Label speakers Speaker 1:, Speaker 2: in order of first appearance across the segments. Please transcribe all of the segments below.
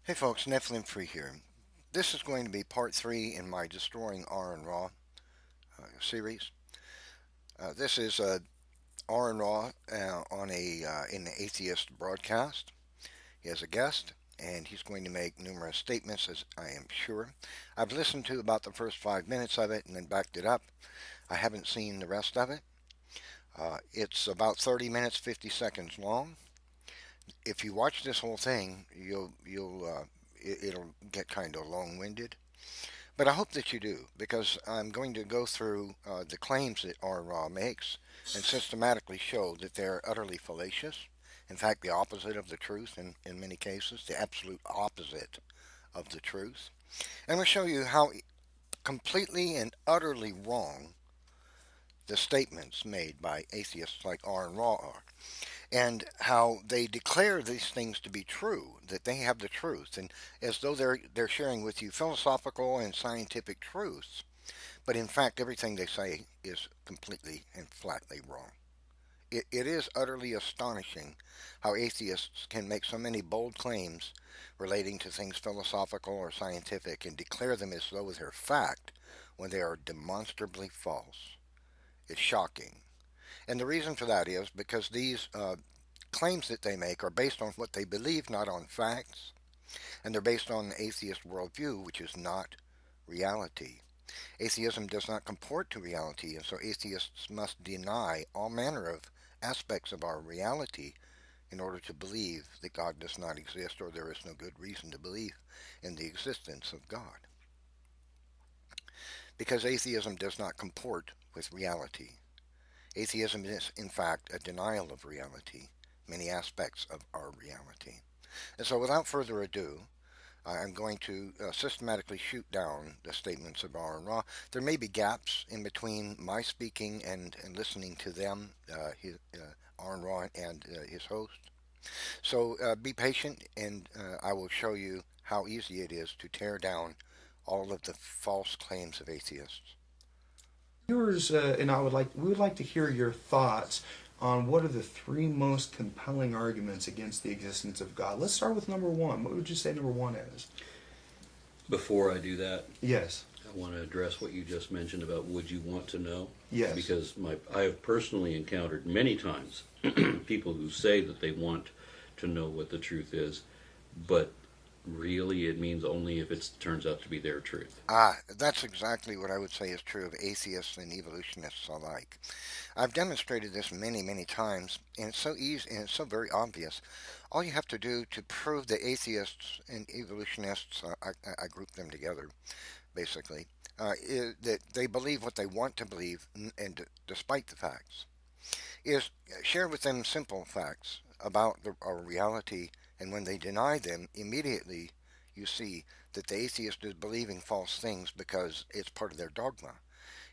Speaker 1: Hey folks, Nephilim Free here. This is going to be part 3 in my Destroying AaronRa series. This is AaronRa on in the atheist broadcast. He has a guest, and he's going to make numerous statements, as I am sure. I've listened to about the first 5 minutes of it and then backed it up. I haven't seen the rest of it. It's about 30 minutes, 50 seconds long. If you watch this whole thing, it'll get kind of long-winded. But I hope that you do, because I'm going to go through the claims that AaronRa makes and systematically show that they're utterly fallacious. In fact, the opposite of the truth in many cases, the absolute opposite of the truth. And we'll show you how completely and utterly wrong the statements made by atheists like AaronRa are, and how they declare these things to be true, that they have the truth, and as though they're sharing with you philosophical and scientific truths, but in fact everything they say is completely and flatly wrong. It is utterly astonishing how atheists can make so many bold claims relating to things philosophical or scientific and declare them as though they're fact when they are demonstrably false. It's shocking. And the reason for that is because these claims that they make are based on what they believe, not on facts, and they're based on the atheist worldview, which is not reality. Atheism does not comport to reality, and so atheists must deny all manner of aspects of our reality in order to believe that God does not exist or there is no good reason to believe in the existence of God. Because atheism does not comport with reality. Atheism is, in fact, a denial of reality, many aspects of our reality. And so, without further ado, I'm going to systematically shoot down the statements of AaronRa. There may be gaps in between my speaking and listening to them, AaronRa and his host. So be patient, and I will show you how easy it is to tear down all of the false claims of atheists.
Speaker 2: Viewers and we would like to hear your thoughts on what are the three most compelling arguments against the existence of God. Let's start with number one. What would you say number one is?
Speaker 3: Before I do that,
Speaker 2: Yes.
Speaker 3: I want to address what you just mentioned about would you want to know?
Speaker 2: Yes.
Speaker 3: Because I have personally encountered many times people who say that they want to know what the truth is, but really it means only if it turns out to be their truth.
Speaker 1: That's exactly what I would say is true of atheists and evolutionists alike. I've demonstrated this many, many times, and it's so easy and it's so very obvious. All you have to do to prove that atheists and evolutionists, I group them together, basically, is that they believe what they want to believe, and despite the facts, is share with them simple facts about our reality, and when they deny them, immediately you see that the atheist is believing false things because it's part of their dogma,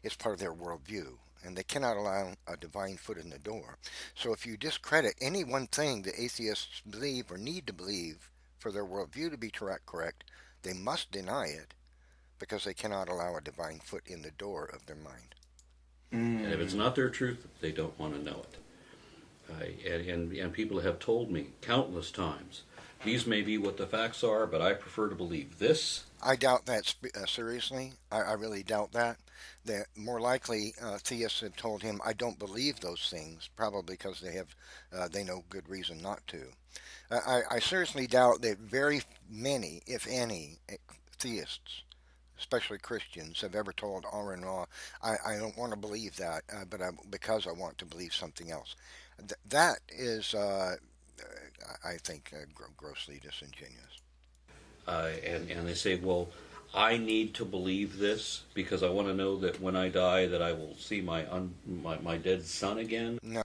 Speaker 1: it's part of their worldview, and they cannot allow a divine foot in the door. So if you discredit any one thing the atheists believe or need to believe for their worldview to be correct, they must deny it because they cannot allow a divine foot in the door of their mind.
Speaker 3: And if it's not their truth, they don't want to know it. And people have told me countless times, these may be what the facts are, but I prefer to believe this.
Speaker 1: I doubt that seriously. I really doubt that. That more likely theists have told him, "I don't believe those things," probably because they know good reason not to. I seriously doubt that very many, if any, theists, especially Christians, have ever told AaronRa, I don't want to believe that, because I want to believe something else. That is, I think, grossly disingenuous.
Speaker 3: And they say, well, I need to believe this because I want to know that when I die that I will see my dead son again.
Speaker 1: No,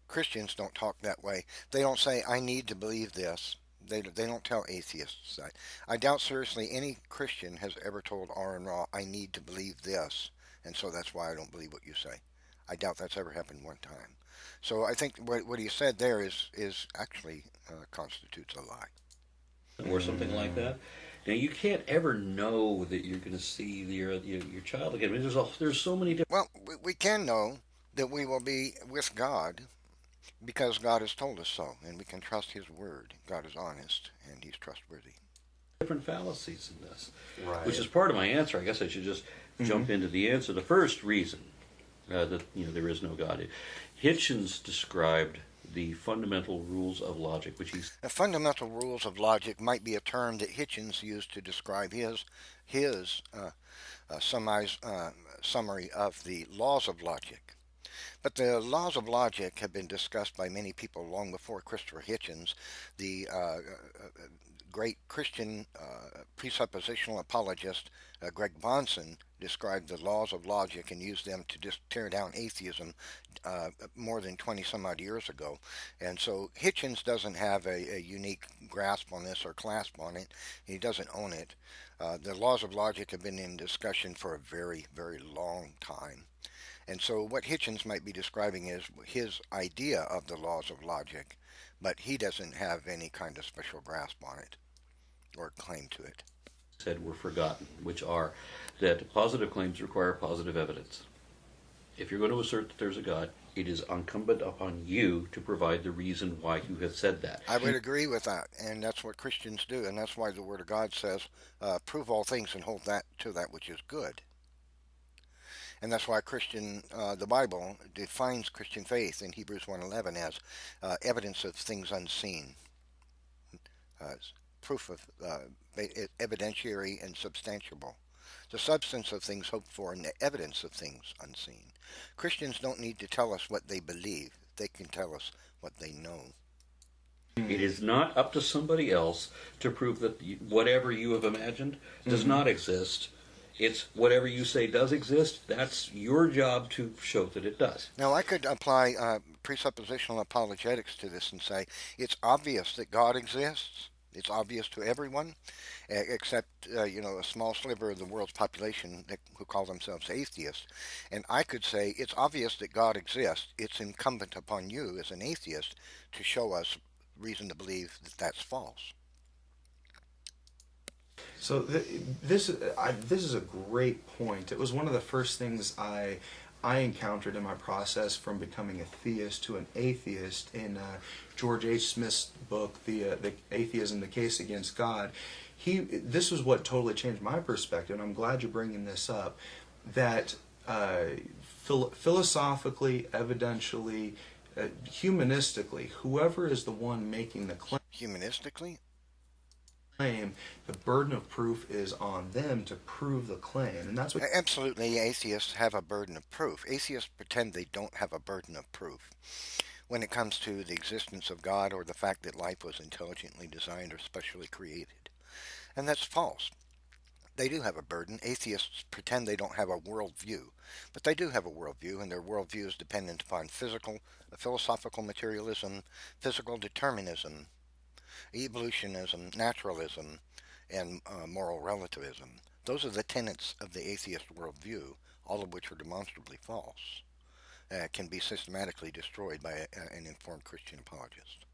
Speaker 1: Christians don't talk that way. They don't say, I need to believe this. They don't tell atheists that. I doubt seriously any Christian has ever told AaronRa, I need to believe this, and so that's why I don't believe what you say. I doubt that's ever happened one time. So I think what he said there is actually constitutes a lie.
Speaker 3: Or something like that. Now you can't ever know that you're going to see your child again. I mean, there's so many different.
Speaker 1: Well, we can know that we will be with God because God has told us so, and we can trust His word. God is honest, and He's trustworthy.
Speaker 3: different fallacies in this,
Speaker 2: Right.
Speaker 3: which is part of my answer. I guess I should just jump into the answer. The first reason that there is no God. Hitchens described the fundamental rules of logic, which he's
Speaker 1: The fundamental rules of logic might be a term that Hitchens used to describe his summary of the laws of logic. But the laws of logic have been discussed by many people long before Christopher Hitchens. The great Christian presuppositional apologist Greg Bahnsen described the laws of logic and used them to just tear down atheism more than 20 some odd years ago. And so Hitchens doesn't have a unique grasp on this or clasp on it. He doesn't own it. The laws of logic have been in discussion for a very, very long time. And so what Hitchens might be describing is his idea of the laws of logic, but he doesn't have any kind of special grasp on it or claim to it.
Speaker 3: said were forgotten, which are that positive claims require positive evidence. If you're going to assert that there's a God, it is incumbent upon you to provide the reason why you have said that.
Speaker 1: I would agree with that, and that's what Christians do, and that's why the Word of God says, prove all things and hold that to that which is good. And that's why the Bible defines Christian faith in Hebrews 1:11 as evidence of things unseen, proof of evidentiary and substantiable, the substance of things hoped for and the evidence of things unseen. Christians don't need to tell us what they believe; they can tell us what they know.
Speaker 3: It is not up to somebody else to prove that whatever you have imagined does not exist. It's whatever you say does exist. That's your job to show that it does.
Speaker 1: Now, I could apply presuppositional apologetics to this and say it's obvious that God exists. It's obvious to everyone, except a small sliver of the world's population who call themselves atheists. And I could say it's obvious that God exists. It's incumbent upon you as an atheist to show us reason to believe that that's false.
Speaker 2: So this is a great point. It was one of the first things I encountered in my process from becoming a theist to an atheist in George H. Smith's book, the Atheism: The Case Against God. This was what totally changed my perspective, and I'm glad you're bringing this up. That philosophically, evidentially, humanistically, whoever is the one making the
Speaker 1: Humanistically?
Speaker 2: claim, the burden of proof is on them to prove the claim, and that's what.
Speaker 1: Absolutely, atheists have a burden of proof. Atheists pretend they don't have a burden of proof when it comes to the existence of God or the fact that life was intelligently designed or specially created. And that's false. They do have a burden. Atheists pretend they don't have a worldview, but they do have a worldview, and their worldview is dependent upon philosophical materialism, physical determinism, evolutionism, naturalism, and moral relativism. Those are the tenets of the atheist worldview, all of which are demonstrably false, can be systematically destroyed by an informed Christian apologist.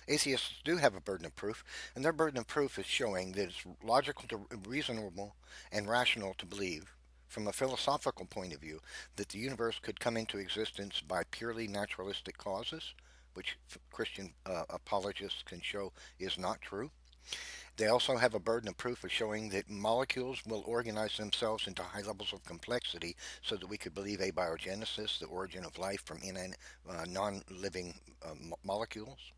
Speaker 1: Atheists do have a burden of proof, and their burden of proof is showing that it's logical, reasonable, and rational to believe, from a philosophical point of view, that the universe could come into existence by purely naturalistic causes, which Christian apologists can show is not true. They also have a burden of proof of showing that molecules will organize themselves into high levels of complexity so that we could believe abiogenesis, the origin of life from non-living molecules.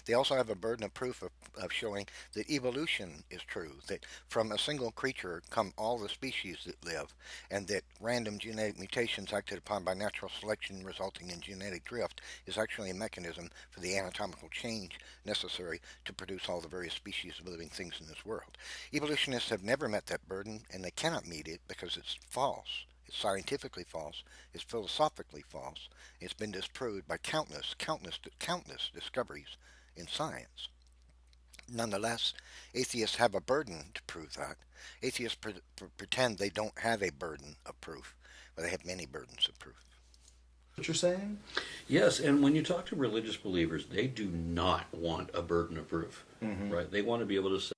Speaker 1: They also have a burden of proof of showing that evolution is true, that from a single creature come all the species that live, and that random genetic mutations acted upon by natural selection resulting in genetic drift is actually a mechanism for the anatomical change necessary to produce all the various species of living things in this world. Evolutionists have never met that burden, and they cannot meet it because it's false. It's scientifically false. It's philosophically false. It's been disproved by countless discoveries in science. Nonetheless, atheists have a burden to prove that. Atheists pretend they don't have a burden of proof, but they have many burdens of proof.
Speaker 2: What you're saying?
Speaker 3: Yes, and when you talk to religious believers, they do not want a burden of proof, right? They want to be able to say,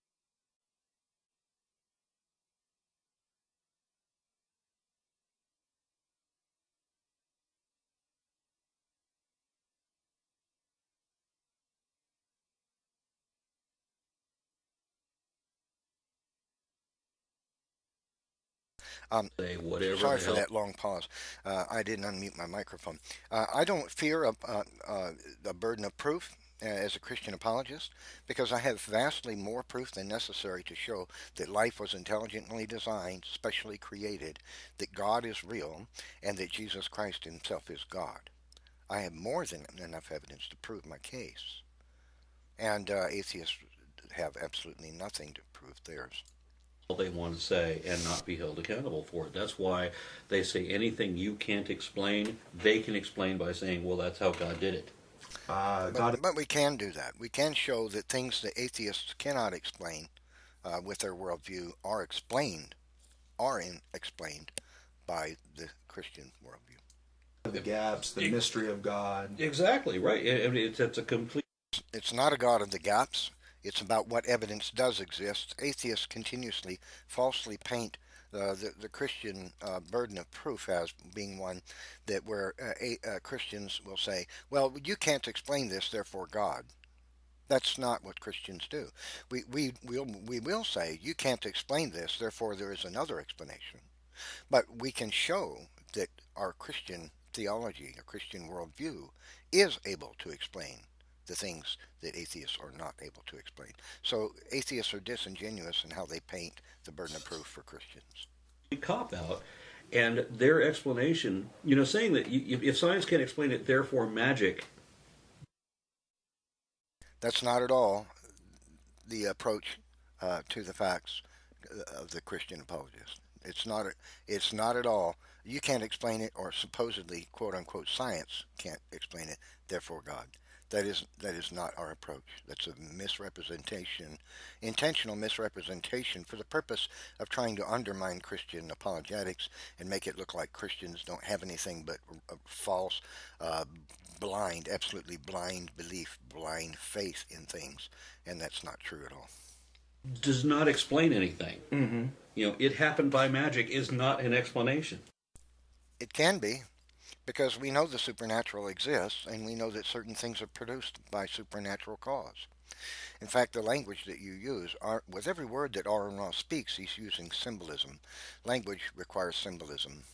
Speaker 3: Say whatever
Speaker 1: Sorry
Speaker 3: the
Speaker 1: for
Speaker 3: hell.
Speaker 1: that long pause. I didn't unmute my microphone. I don't fear a burden of proof as a Christian apologist because I have vastly more proof than necessary to show that life was intelligently designed, specially created, that God is real, and that Jesus Christ himself is God. I have more than enough evidence to prove my case. And atheists have absolutely nothing to prove theirs.
Speaker 3: All they want to say and not be held accountable for it. That's why they say anything you can't explain, they can explain by saying, well, that's how God did it.
Speaker 2: God,
Speaker 1: But we can do that. We can show that things that atheists cannot explain with their worldview explained by the Christian worldview.
Speaker 2: the gaps, the mystery of God.
Speaker 3: Exactly, right. I mean, it's a complete.
Speaker 1: It's not a God of the gaps. It's about what evidence does exist. Atheists continuously falsely paint the Christian burden of proof as being one that where Christians will say, well, you can't explain this, therefore God. That's not what Christians do. We will say, you can't explain this, therefore there is another explanation. But we can show that our Christian theology, our Christian worldview, is able to explain the things that atheists are not able to explain. So atheists are disingenuous in how they paint the burden of proof for Christians.
Speaker 3: Cop out, and their explanation, saying that if science can't explain it, therefore magic.
Speaker 1: That's not at all the approach to the facts of the Christian apologist. It's not at all. You can't explain it, or supposedly quote unquote science can't explain it. Therefore, God. That is not our approach. That's a misrepresentation, intentional misrepresentation for the purpose of trying to undermine Christian apologetics and make it look like Christians don't have anything but false, uh, blind, absolutely blind belief, blind faith in things, and that's not true at all.
Speaker 3: Does not explain anything.
Speaker 2: Mm-hmm.
Speaker 3: It happened by magic is not an explanation.
Speaker 1: It can be, because we know the supernatural exists, and we know that certain things are produced by supernatural cause. In fact, the language that you use, with every word that AaronRa speaks, he's using symbolism. Language requires symbolism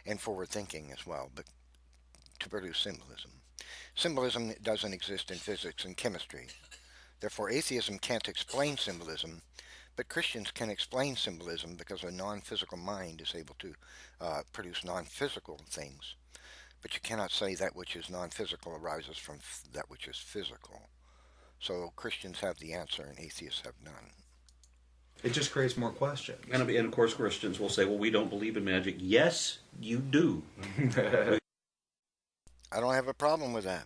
Speaker 1: and forward thinking as well, but to produce symbolism. Symbolism doesn't exist in physics and chemistry. Therefore, atheism can't explain symbolism, but Christians can explain symbolism because a non-physical mind is able to produce non-physical things. But you cannot say that which is non-physical arises from that which is physical. So Christians have the answer and atheists have none.
Speaker 2: It just creates more questions.
Speaker 3: And of course, Christians will say, well, we don't believe in magic. Yes, you do.
Speaker 1: I don't have a problem with that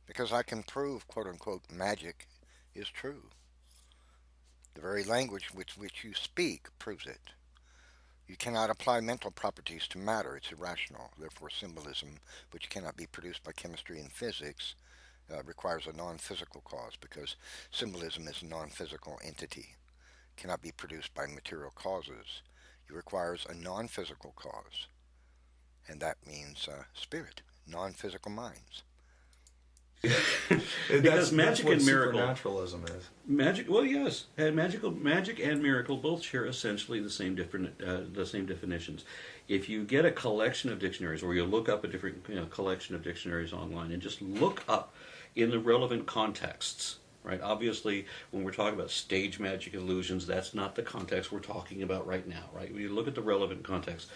Speaker 1: because I can prove, quote unquote, magic is true. The very language which you speak proves it. You cannot apply mental properties to matter. It's irrational. Therefore, symbolism, which cannot be produced by chemistry and physics, requires a non-physical cause because symbolism is a non-physical entity. Cannot be produced by material causes. It requires a non-physical cause, and that means spirit, non-physical minds.
Speaker 3: Because magic
Speaker 2: what
Speaker 3: and miracle,
Speaker 2: supernaturalism is.
Speaker 3: magic. Well, yes, and magic and miracle both share essentially the same definitions. If you get a collection of dictionaries, or you look up a different collection of dictionaries online, and just look up in the relevant contexts. Right. Obviously, when we're talking about stage magic illusions, that's not the context we're talking about right now. Right. When you look at the relevant context,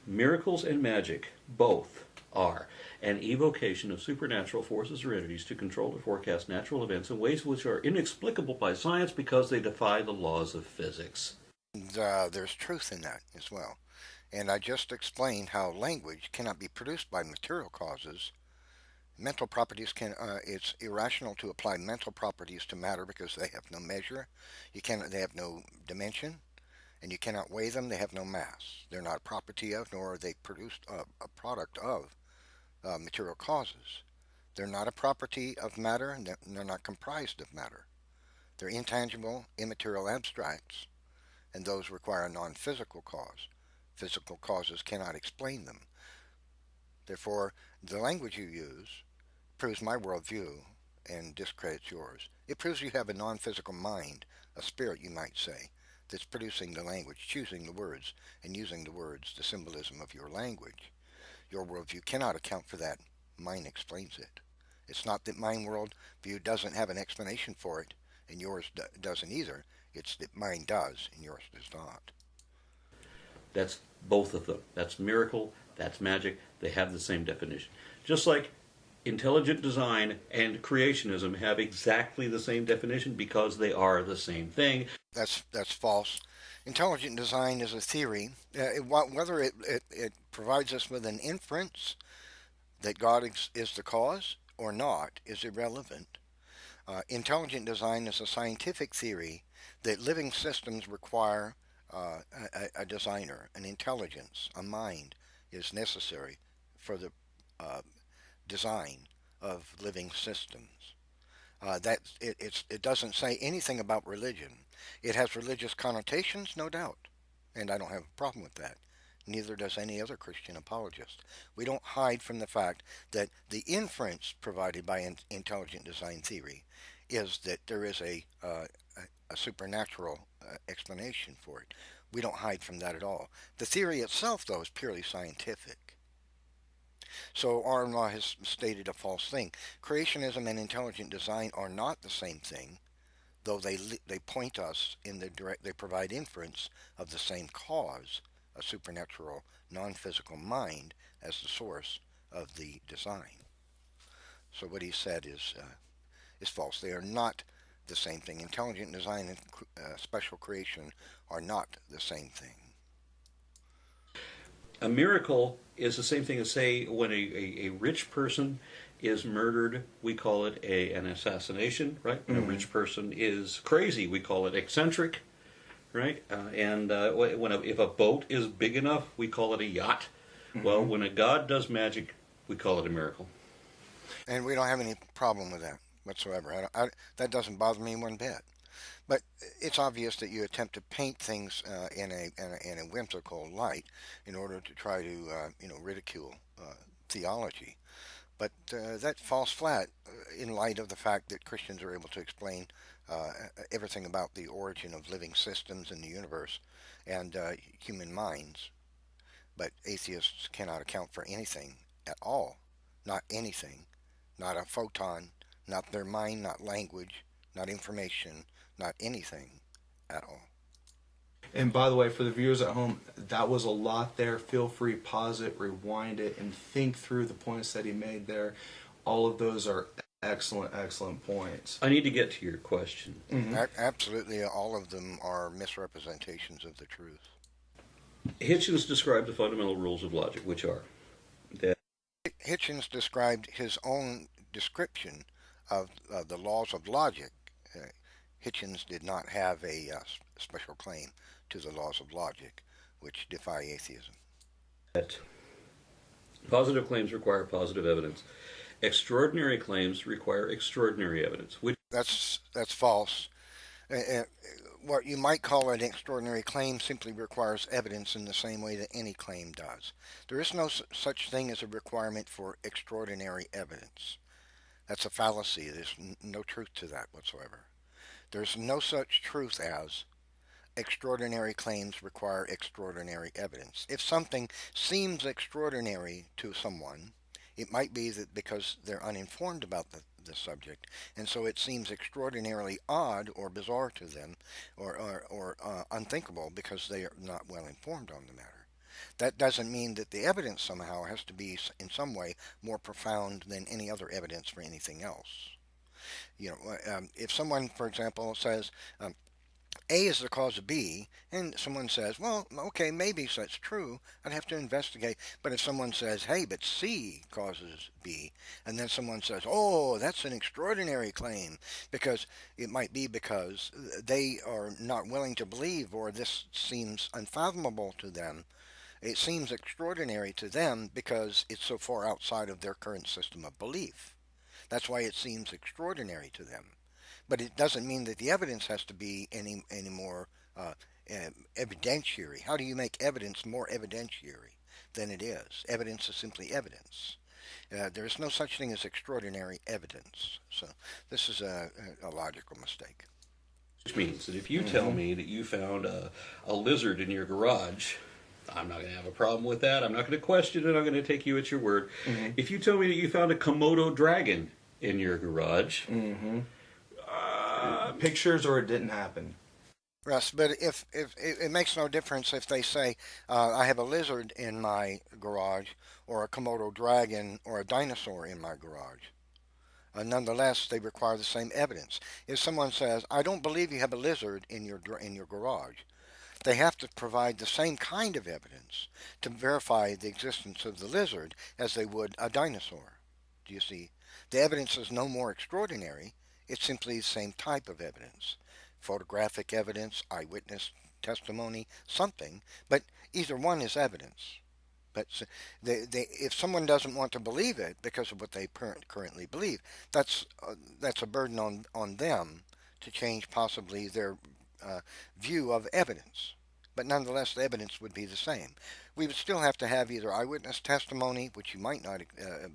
Speaker 3: miracles and magic both are an evocation of supernatural forces or entities to control or forecast natural events in ways which are inexplicable by science because they defy the laws of physics.
Speaker 1: And, there's truth in that as well. And I just explained how language cannot be produced by material causes. Mental properties it's irrational to apply mental properties to matter because they have no measure. They have no dimension, and you cannot weigh them. They have no mass. They're not a property of, nor are they produced a product of material causes. They're not a property of matter, and they're not comprised of matter. They're intangible, immaterial abstracts, and those require a non-physical cause. Physical causes cannot explain them. Therefore, the language you use proves my worldview and discredits yours. It proves you have a non-physical mind, a spirit, you might say, that's producing the language, choosing the words, and using the words, the symbolism of your language. Your worldview cannot account for that. Mine explains it. It's not that mine worldview doesn't have an explanation for it, and yours doesn't either. It's that mine does, and yours does not.
Speaker 3: That's both of them. That's miracle, that's magic. They have the same definition. Just like intelligent design and creationism have exactly the same definition because they are the same thing.
Speaker 1: That's false. Intelligent design is a theory. Whether it provides us with an inference that God is the cause or not is irrelevant. Intelligent design is a scientific theory that living systems require a designer, an intelligence, a mind is necessary for the uh, design of living systems. It doesn't say anything about religion. It has religious connotations, no doubt, and I don't have a problem with that. Neither does any other Christian apologist. We don't hide from the fact that the inference provided by intelligent design theory is that there is a supernatural explanation for it. We don't hide from that at all. The theory itself, though, is purely scientific. So AaronRa has stated a false thing. Creationism and intelligent design are not the same thing, though they point us in the direct. They provide inference of the same cause, a supernatural, non-physical mind, as the source of the design. So what he said is false. They are not the same thing. Intelligent design and special creation are not the same thing.
Speaker 3: A miracle is the same thing as, say, when a rich person is murdered, we call it an assassination, right? When a rich person is crazy, we call it eccentric, right? If a boat is big enough, we call it a yacht. Well, when a god does magic, we call it a miracle.
Speaker 1: And we don't have any problem with that whatsoever. That doesn't bother me one bit. But it's obvious that you attempt to paint things in a whimsical light in order to try to ridicule theology. But that falls flat in light of the fact that Christians are able to explain everything about the origin of living systems in the universe and human minds. But atheists cannot account for anything at all. Not anything. Not a photon. Not their mind. Not language. Not information. Not anything at all.
Speaker 2: And by the way, for the viewers at home, that was a lot there. Feel free, pause it, rewind it, and think through the points that he made there. All of those are excellent, excellent points.
Speaker 3: I need to get to your question.
Speaker 1: Absolutely, all of them are misrepresentations of the truth.
Speaker 3: Hitchens described the fundamental rules of logic, which are that
Speaker 1: Hitchens described his own description of the laws of logic. Uh, Hitchens did not have a special claim to the laws of logic, which defy atheism.
Speaker 3: that positive claims require positive evidence. Extraordinary claims require extraordinary evidence. Which
Speaker 1: That's false. What you might call an extraordinary claim simply requires evidence in the same way that any claim does. There is no such thing as a requirement for extraordinary evidence. That's a fallacy. There's no truth to that whatsoever. There's no such truth as extraordinary claims require extraordinary evidence. If something seems extraordinary to someone, it might be that because they're uninformed about the subject, and so it seems extraordinarily odd or bizarre to them, or unthinkable because they are not well informed on the matter. That doesn't mean that the evidence somehow has to be in some way more profound than any other evidence for anything else. If someone, for example, says A is the cause of B, and someone says, well, okay, maybe that's true, I'd have to investigate. But if someone says, hey, but C causes B, and then someone says, oh, that's an extraordinary claim, because it might be because they are not willing to believe, or this seems unfathomable to them. It seems extraordinary to them because it's so far outside of their current system of belief. That's why it seems extraordinary to them. But it doesn't mean that the evidence has to be any more evidentiary. How do you make evidence more evidentiary than it is? Evidence is simply evidence. There is no such thing as extraordinary evidence. So this is a logical mistake.
Speaker 3: Which means that if you tell me that you found a lizard in your garage, I'm not going to have a problem with that. I'm not going to question it. I'm going to take you at your word. If you tell me that you found a Komodo dragon in your garage,
Speaker 2: Pictures or it didn't happen.
Speaker 1: Russ, but if it makes no difference if they say I have a lizard in my garage or a Komodo dragon or a dinosaur in my garage. Nonetheless, they require the same evidence. If someone says, "I don't believe you have a lizard in your garage," they have to provide the same kind of evidence to verify the existence of the lizard as they would a dinosaur. Do you see? The evidence is no more extraordinary. It's simply the same type of evidence. Photographic evidence, eyewitness testimony, something, but either one is evidence. But if someone doesn't want to believe it because of what they currently believe, that's a burden on them to change possibly their view of evidence. But nonetheless, the evidence would be the same. We would still have to have either eyewitness testimony, which you might not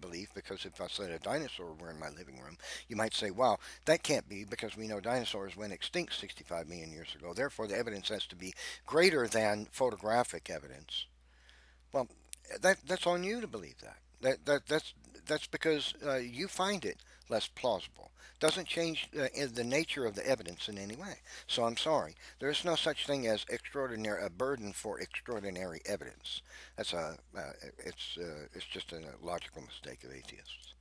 Speaker 1: believe, because if I said a dinosaur were in my living room, you might say, "Wow, that can't be because we know dinosaurs went extinct 65 million years ago. Therefore, the evidence has to be greater than photographic evidence." Well, that's on you to believe that. That's because you find it less plausible. Doesn't change the nature of the evidence in any way. So I'm sorry. There is no such thing as extraordinary a burden for extraordinary evidence. That's a it's just a logical mistake of atheists.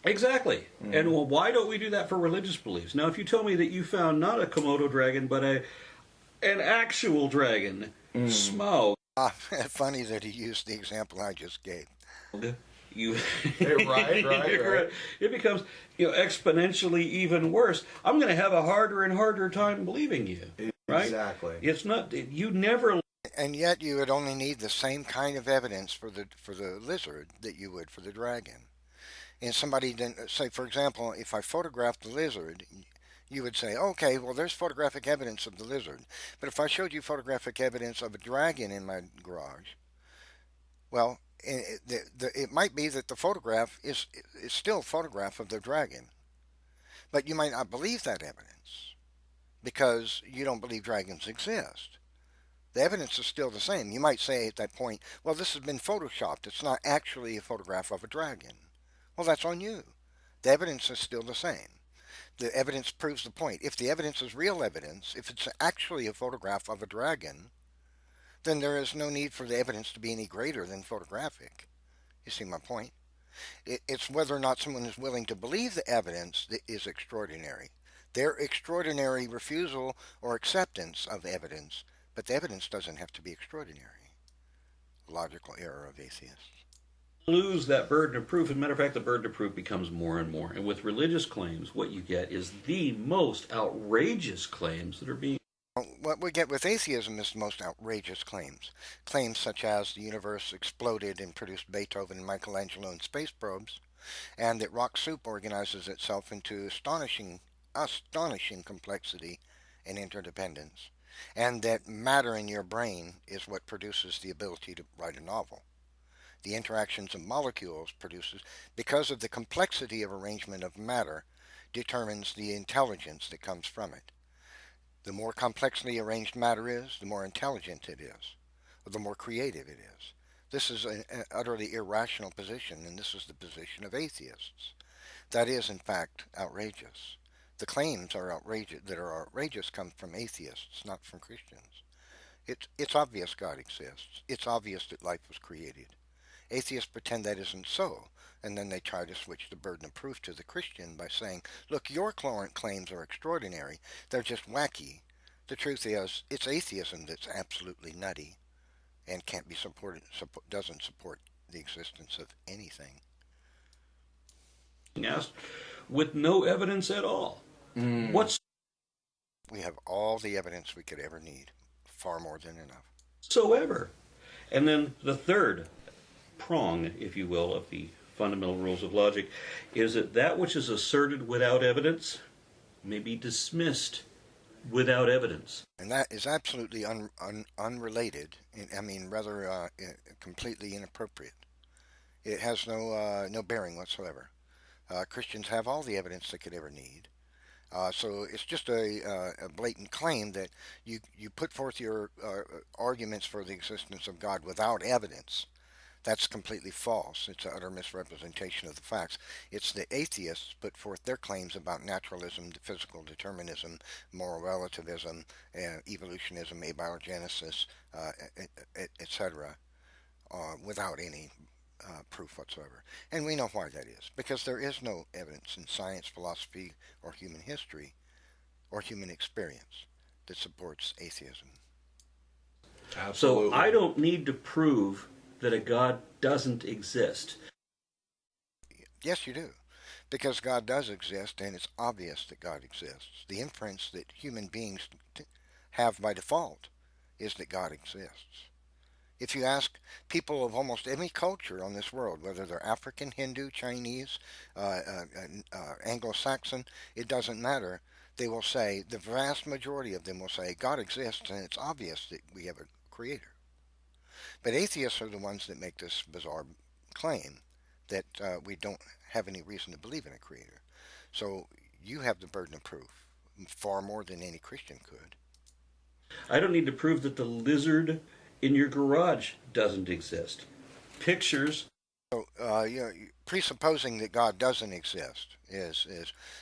Speaker 3: exactly. And well, why don't we do that for religious beliefs? Now, if you tell me that you found not a Komodo dragon, but an actual dragon, Smaug,
Speaker 1: Funny that he used the example I just gave.
Speaker 3: you
Speaker 2: Right.
Speaker 3: it becomes exponentially even worse. I'm going to have a harder and harder time believing you. Right?
Speaker 2: Exactly.
Speaker 3: It's not you never.
Speaker 1: And yet you would only need the same kind of evidence for the lizard that you would for the dragon. And somebody didn't say, for example, if I photographed the lizard, you would say, okay, well, there's photographic evidence of the lizard. But if I showed you photographic evidence of a dragon in my garage, well, it might be that the photograph is still a photograph of the dragon, but you might not believe that evidence because you don't believe dragons exist. The evidence is still the same. You might say at that point, well, this has been photoshopped. It's not actually a photograph of a dragon. Well, that's on you. The evidence is still the same. The evidence proves the point. If the evidence is real evidence, if it's actually a photograph of a dragon, then there is no need for the evidence to be any greater than photographic. You see my point? It's whether or not someone is willing to believe the evidence that is extraordinary. Their extraordinary refusal or acceptance of evidence, but the evidence doesn't have to be extraordinary. Logical error of atheists.
Speaker 3: Lose that burden of proof. As a matter of fact, the burden of proof becomes more and more. And with religious claims, what you get is the most outrageous claims that are being.
Speaker 1: What we get with atheism is the most outrageous claims. Claims such as the universe exploded and produced Beethoven and Michelangelo and space probes, and that rock soup organizes itself into astonishing complexity and interdependence, and that matter in your brain is what produces the ability to write a novel. The interactions of molecules produces, because of the complexity of arrangement of matter, determines the intelligence that comes from it. The more complexly arranged matter is, the more intelligent it is, or the more creative it is. This is an utterly irrational position, and this is the position of atheists. That is, in fact, outrageous. The claims are outrageous that are outrageous come from atheists, not from Christians. It's obvious God exists. It's obvious that life was created. Atheists pretend that isn't so, and then they try to switch the burden of proof to the Christian by saying, look, your claims are extraordinary. They're just wacky. The truth is, it's atheism that's absolutely nutty and can't be supported, doesn't support the existence of anything.
Speaker 3: Asked with no evidence at all.
Speaker 1: We have all the evidence we could ever need, far more than enough.
Speaker 3: Whatsoever. And then the third prong, if you will, of the fundamental rules of logic is that which is asserted without evidence may be dismissed without evidence.
Speaker 1: And that is absolutely unrelated. I mean, rather completely inappropriate. It has no bearing whatsoever. Christians have all the evidence they could ever need. So it's just a blatant claim that you put forth your arguments for the existence of God without evidence. That's completely false. It's an utter misrepresentation of the facts. It's the atheists put forth their claims about naturalism, physical determinism, moral relativism, evolutionism, abiogenesis, etc., without any proof whatsoever. And we know why that is. Because there is no evidence in science, philosophy, or human history, or human experience that supports atheism.
Speaker 3: So
Speaker 2: Absolutely.
Speaker 3: I don't need to prove that a God doesn't exist.
Speaker 1: Yes, you do. Because God does exist, and it's obvious that God exists. The inference that human beings have by default is that God exists. If you ask people of almost any culture on this world, whether they're African, Hindu, Chinese, Anglo-Saxon, it doesn't matter. They will say, the vast majority of them will say, God exists, and it's obvious that we have a creator. But atheists are the ones that make this bizarre claim that we don't have any reason to believe in a creator. So you have the burden of proof, far more than any Christian could.
Speaker 3: I don't need to prove that the lizard in your garage doesn't exist. Pictures.
Speaker 1: So, presupposing that God doesn't exist is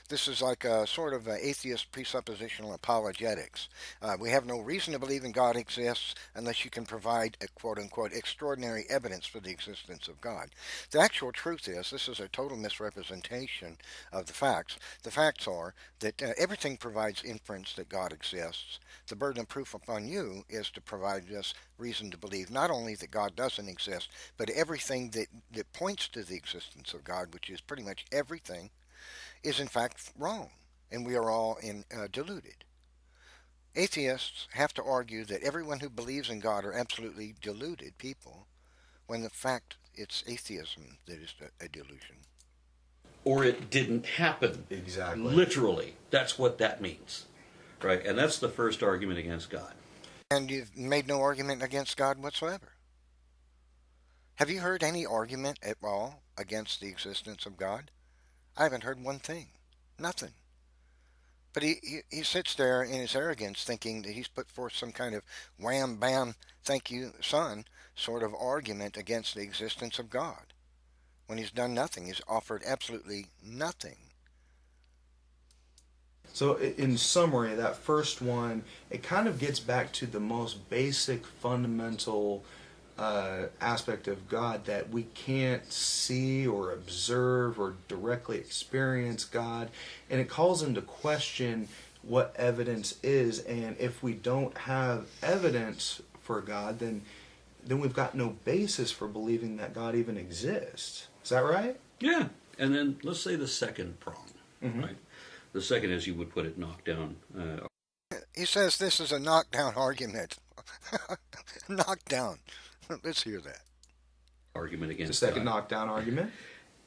Speaker 1: this is like a sort of atheist presuppositional apologetics. We have no reason to believe in God exists unless you can provide a quote unquote extraordinary evidence for the existence of God. The actual truth is this is a total misrepresentation of the facts. The facts are that everything provides inference that God exists. The burden of proof upon you is to provide us reason to believe not only that God doesn't exist, but everything that points to the existence of God, which is pretty much everything, is in fact wrong, and we are all deluded. Atheists have to argue that everyone who believes in God are absolutely deluded people, when the fact it's atheism that is a delusion.
Speaker 3: Or it didn't happen.
Speaker 2: Exactly.
Speaker 3: Literally. That's what that means. Right? And that's the first argument against God.
Speaker 1: And you've made no argument against God whatsoever. Have you heard any argument at all against the existence of God? I haven't heard one thing. Nothing. But he sits there in his arrogance thinking that he's put forth some kind of wham bam, thank you, son, sort of argument against the existence of God. When he's done nothing, he's offered absolutely nothing.
Speaker 2: So, in summary, that first one, it kind of gets back to the most basic, fundamental aspect of God, that we can't see or observe or directly experience God. And it calls into question what evidence is. And if we don't have evidence for God, then we've got no basis for believing that God even exists. Is that right?
Speaker 3: Yeah. And then let's say the second prong.
Speaker 2: Mm-hmm.
Speaker 3: Right? The second, as you would put it, knockdown.
Speaker 1: He says this is a knockdown argument. Knockdown. Let's hear that.
Speaker 3: Argument
Speaker 2: The
Speaker 3: against
Speaker 2: second
Speaker 3: God.
Speaker 2: knockdown argument.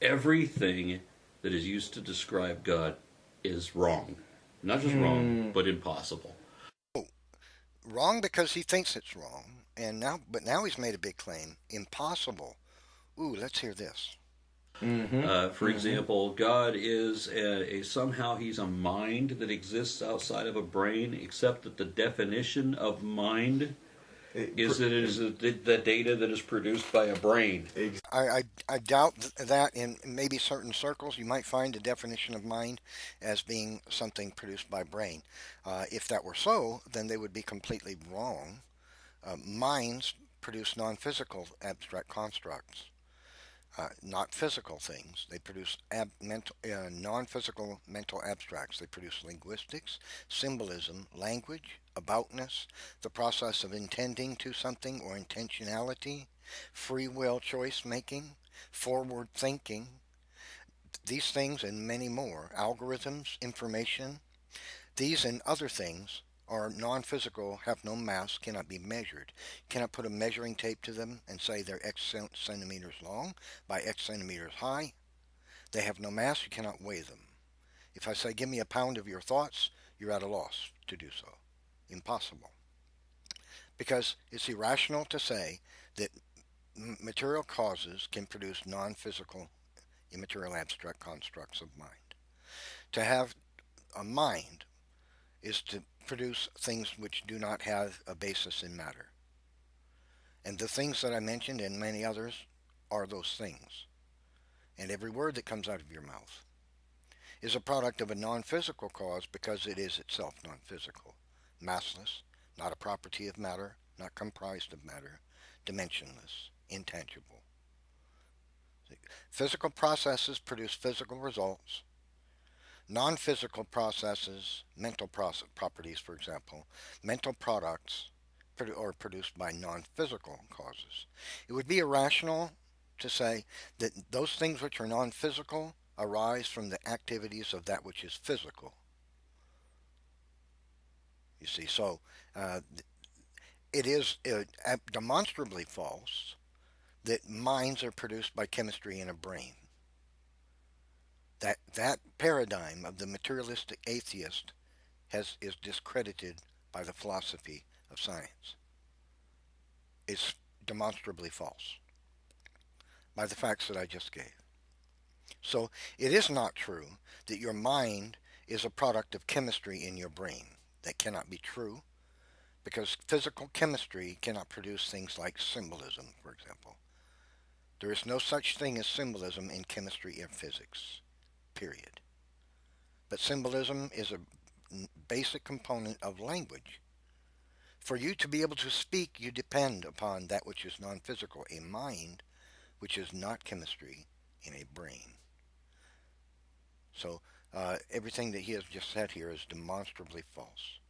Speaker 3: Everything that is used to describe God is wrong. Not just wrong, but impossible.
Speaker 1: Wrong because he thinks it's wrong, but now he's made a big claim. Impossible. Ooh, let's hear this.
Speaker 3: For example, God is somehow he's a mind that exists outside of a brain, except that the definition of mind is that it is the data that is produced by a brain.
Speaker 1: I doubt that in maybe certain circles you might find a definition of mind as being something produced by brain. If that were so, then they would be completely wrong. Minds produce non-physical abstract constructs. Not physical things. They produce non-physical mental abstracts. They produce linguistics, symbolism, language, aboutness, the process of intending to something or intentionality, free will choice making, forward thinking, these things and many more, algorithms, information, these and other things are non-physical, have no mass, cannot be measured. You cannot put a measuring tape to them and say they're X centimeters long by X centimeters high. They have no mass, you cannot weigh them. If I say give me a pound of your thoughts, you're at a loss to do so. Impossible. Because it's irrational to say that material causes can produce non-physical, immaterial abstract constructs of mind. To have a mind is to produce things which do not have a basis in matter. And the things that I mentioned and many others are those things. And every word that comes out of your mouth is a product of a non-physical cause because it is itself non-physical, massless, not a property of matter, not comprised of matter, dimensionless, intangible. Physical processes produce physical results. Non-physical processes, mental properties, for example, mental products are produced by non-physical causes. It would be irrational to say that those things which are non-physical arise from the activities of that which is physical. You see, so uh, it is demonstrably false that minds are produced by chemistry in a brain. That paradigm of the materialistic atheist is discredited by the philosophy of science. It's demonstrably false by the facts that I just gave. So it is not true that your mind is a product of chemistry in your brain. That cannot be true because physical chemistry cannot produce things like symbolism, for example. There is no such thing as symbolism in chemistry or physics, period. But symbolism is a basic component of language. For you to be able to speak, you depend upon that which is non-physical, a mind, which is not chemistry, in a brain. So everything that he has just said here is demonstrably false.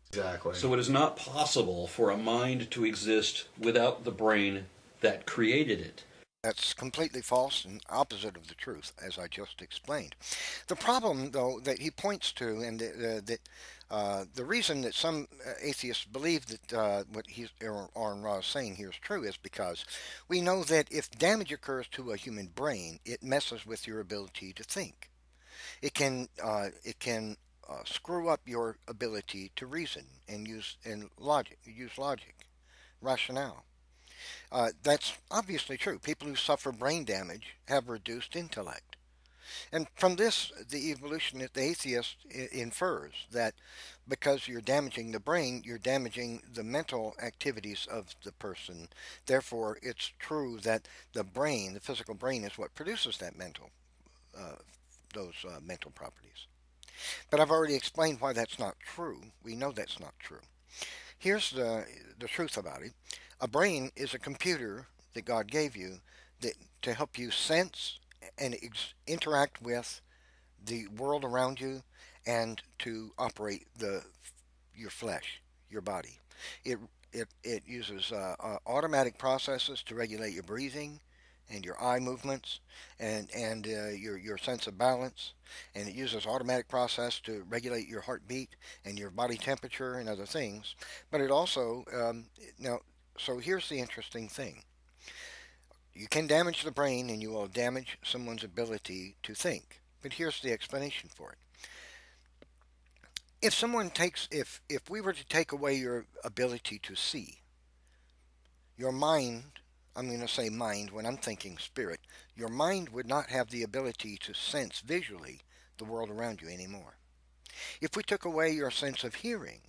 Speaker 2: Exactly.
Speaker 3: So it is not possible for a mind to exist without the brain that created it.
Speaker 1: That's completely false and opposite of the truth, as I just explained. The problem, though, that he points to, and the reason that some atheists believe that what AaronRa is saying here is true is because we know that if damage occurs to a human brain, it messes with your ability to think. It can screw up your ability to reason and use logic, rationale. That's obviously true. People who suffer brain damage have reduced intellect. And from this, the evolutionist, the atheist infers that because you're damaging the brain, you're damaging the mental activities of the person. Therefore, it's true that the brain, the physical brain, is what produces uh, those mental properties. But I've already explained why that's not true. We know that's not true. Here's the truth about it. A brain is a computer that God gave you that to help you sense and interact with the world around you and to operate your flesh, your body. It it uses automatic processes to regulate your breathing and your eye movements and your sense of balance, and it uses automatic process to regulate your heartbeat and your body temperature and other things. But it also now so here's the interesting thing. You can damage the brain and you will damage someone's ability to think. But here's the explanation for it. If we were to take away your ability to see, your mind, I'm going to say mind when I'm thinking spirit, your mind would not have the ability to sense visually the world around you anymore. If we took away your sense of hearing,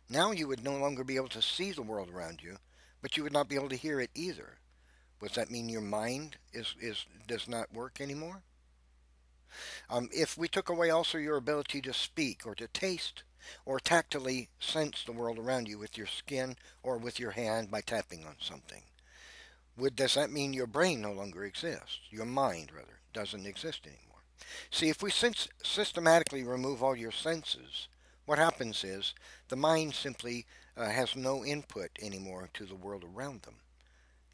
Speaker 1: now you would no longer be able to see the world around you, but you would not be able to hear it either. Does that mean your mind does not work anymore? If we took away also your ability to speak or to taste or tactily sense the world around you with your skin or with your hand by tapping on something, does that mean your brain no longer exists? Your mind, rather, doesn't exist anymore. See, if we systematically remove all your senses, what happens is the mind simply has no input anymore to the world around them,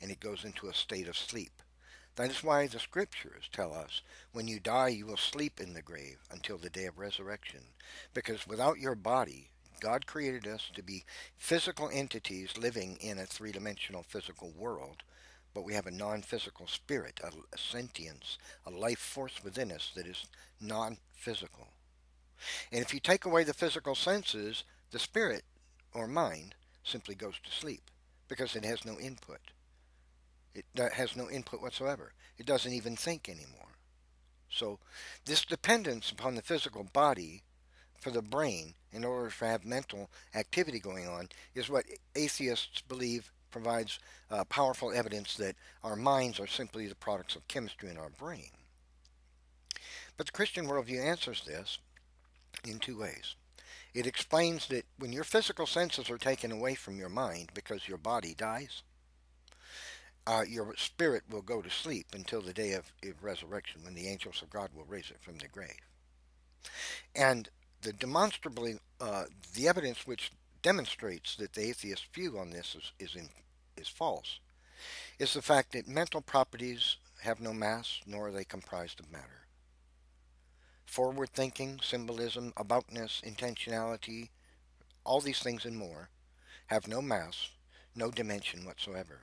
Speaker 1: and it goes into a state of sleep. That is why the scriptures tell us when you die, you will sleep in the grave until the day of resurrection. Because without your body, God created us to be physical entities living in a three-dimensional physical world, but we have a non-physical spirit, a sentience, a life force within us that is non-physical. And if you take away the physical senses, the spirit or mind simply goes to sleep because it has no input. It has no input whatsoever. It doesn't even think anymore. So this dependence upon the physical body for the brain in order to have mental activity going on is what atheists believe provides powerful evidence that our minds are simply the products of chemistry in our brain. But the Christian worldview answers this in two ways. It explains that when your physical senses are taken away from your mind because your body dies, your spirit will go to sleep until the day of resurrection when the angels of God will raise it from the grave. And the demonstrably, the evidence which demonstrates that the atheist view on this is false is the fact that mental properties have no mass, nor are they comprised of matter. Forward thinking, symbolism, aboutness, intentionality, all these things and more have no mass, no dimension whatsoever.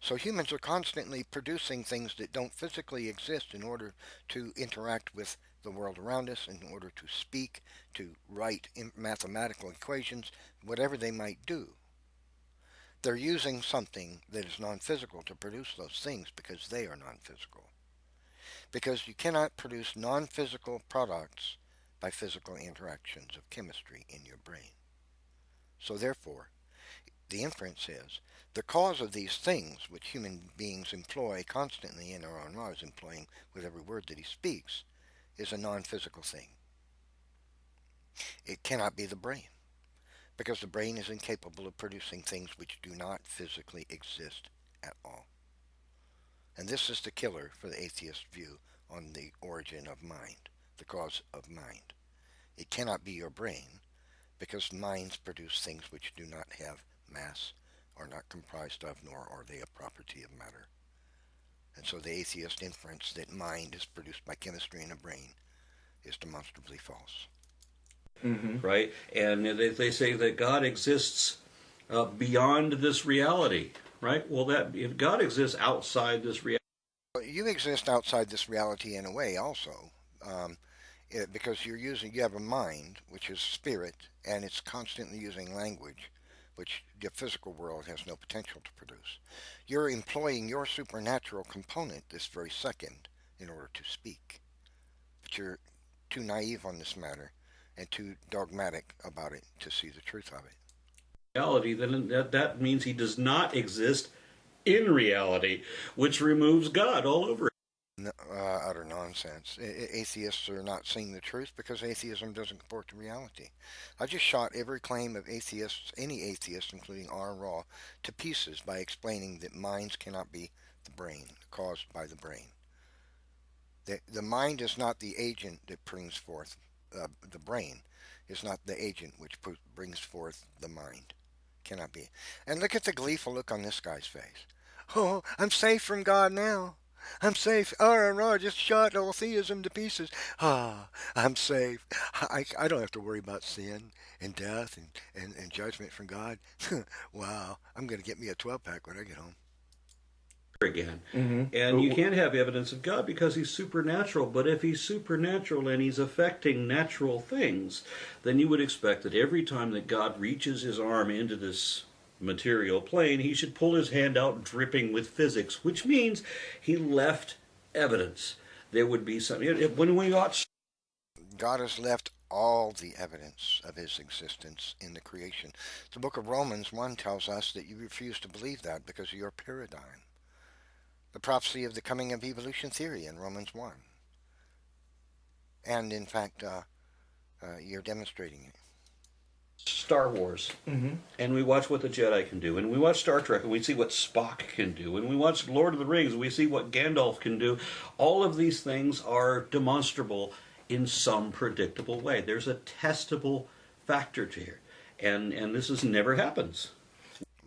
Speaker 1: So humans are constantly producing things that don't physically exist in order to interact with the world around us, in order to speak, to write mathematical equations, whatever they might do. They're using something that is non-physical to produce those things because they are non-physical. Because you cannot produce non-physical products by physical interactions of chemistry in your brain. So therefore, the inference is the cause of these things which human beings employ constantly, and AaronRa is employing with every word that he speaks, is a non-physical thing. It cannot be the brain, because the brain is incapable of producing things which do not physically exist at all. And this is the killer for the atheist view on the origin of mind, the cause of mind. It cannot be your brain, because minds produce things which do not have mass, are not comprised of, nor are they a property of matter. And so the atheist inference that mind is produced by chemistry in the brain is demonstrably false.
Speaker 2: Mm-hmm.
Speaker 3: Right? And they say that God exists beyond this reality, right? Well, that if God exists outside this reality,
Speaker 1: You exist outside this reality in a way also, um, because you have a mind, which is spirit, and it's constantly using language, which the physical world has no potential to produce. You're employing your supernatural component this very second in order to speak, but you're too naive on this matter and too dogmatic about it to see the truth of it.
Speaker 3: then that means he does not exist in reality, which removes God all over.
Speaker 1: Utter nonsense. Atheists are not seeing the truth because atheism doesn't comport to reality. I just shot every claim of atheists, any atheist, including AaronRa, to pieces by explaining that minds cannot be the brain, caused by the brain. The mind is not the agent that brings forth the brain, is not the agent which brings forth the mind. Cannot be. And look at the gleeful look on this guy's face. Oh, I'm safe from God now. I'm safe. AaronRa just shot all theism to pieces. Ah, I'm safe. I don't have to worry about sin and death and judgment from God. Wow, I'm going to get me a 12-pack when I get home.
Speaker 3: Again. And you
Speaker 2: Mm-hmm.
Speaker 3: can't have evidence of God because he's supernatural. But if he's supernatural and he's affecting natural things, then you would expect that every time that God reaches his arm into this material plane, he should pull his hand out dripping with physics, which means he left evidence. There would be some. When we ought.
Speaker 1: God has left all the evidence of his existence in the creation. The book of Romans 1 tells us that you refuse to believe that because of your paradigm. The prophecy of the coming of evolution theory in Romans 1. And in fact, you're demonstrating it.
Speaker 3: Star Wars,
Speaker 2: Mm-hmm.
Speaker 3: and we watch what the Jedi can do, and we watch Star Trek, and we see what Spock can do, and we watch Lord of the Rings, and we see what Gandalf can do. All of these things are demonstrable in some predictable way. There's a testable factor to here, and this never happens.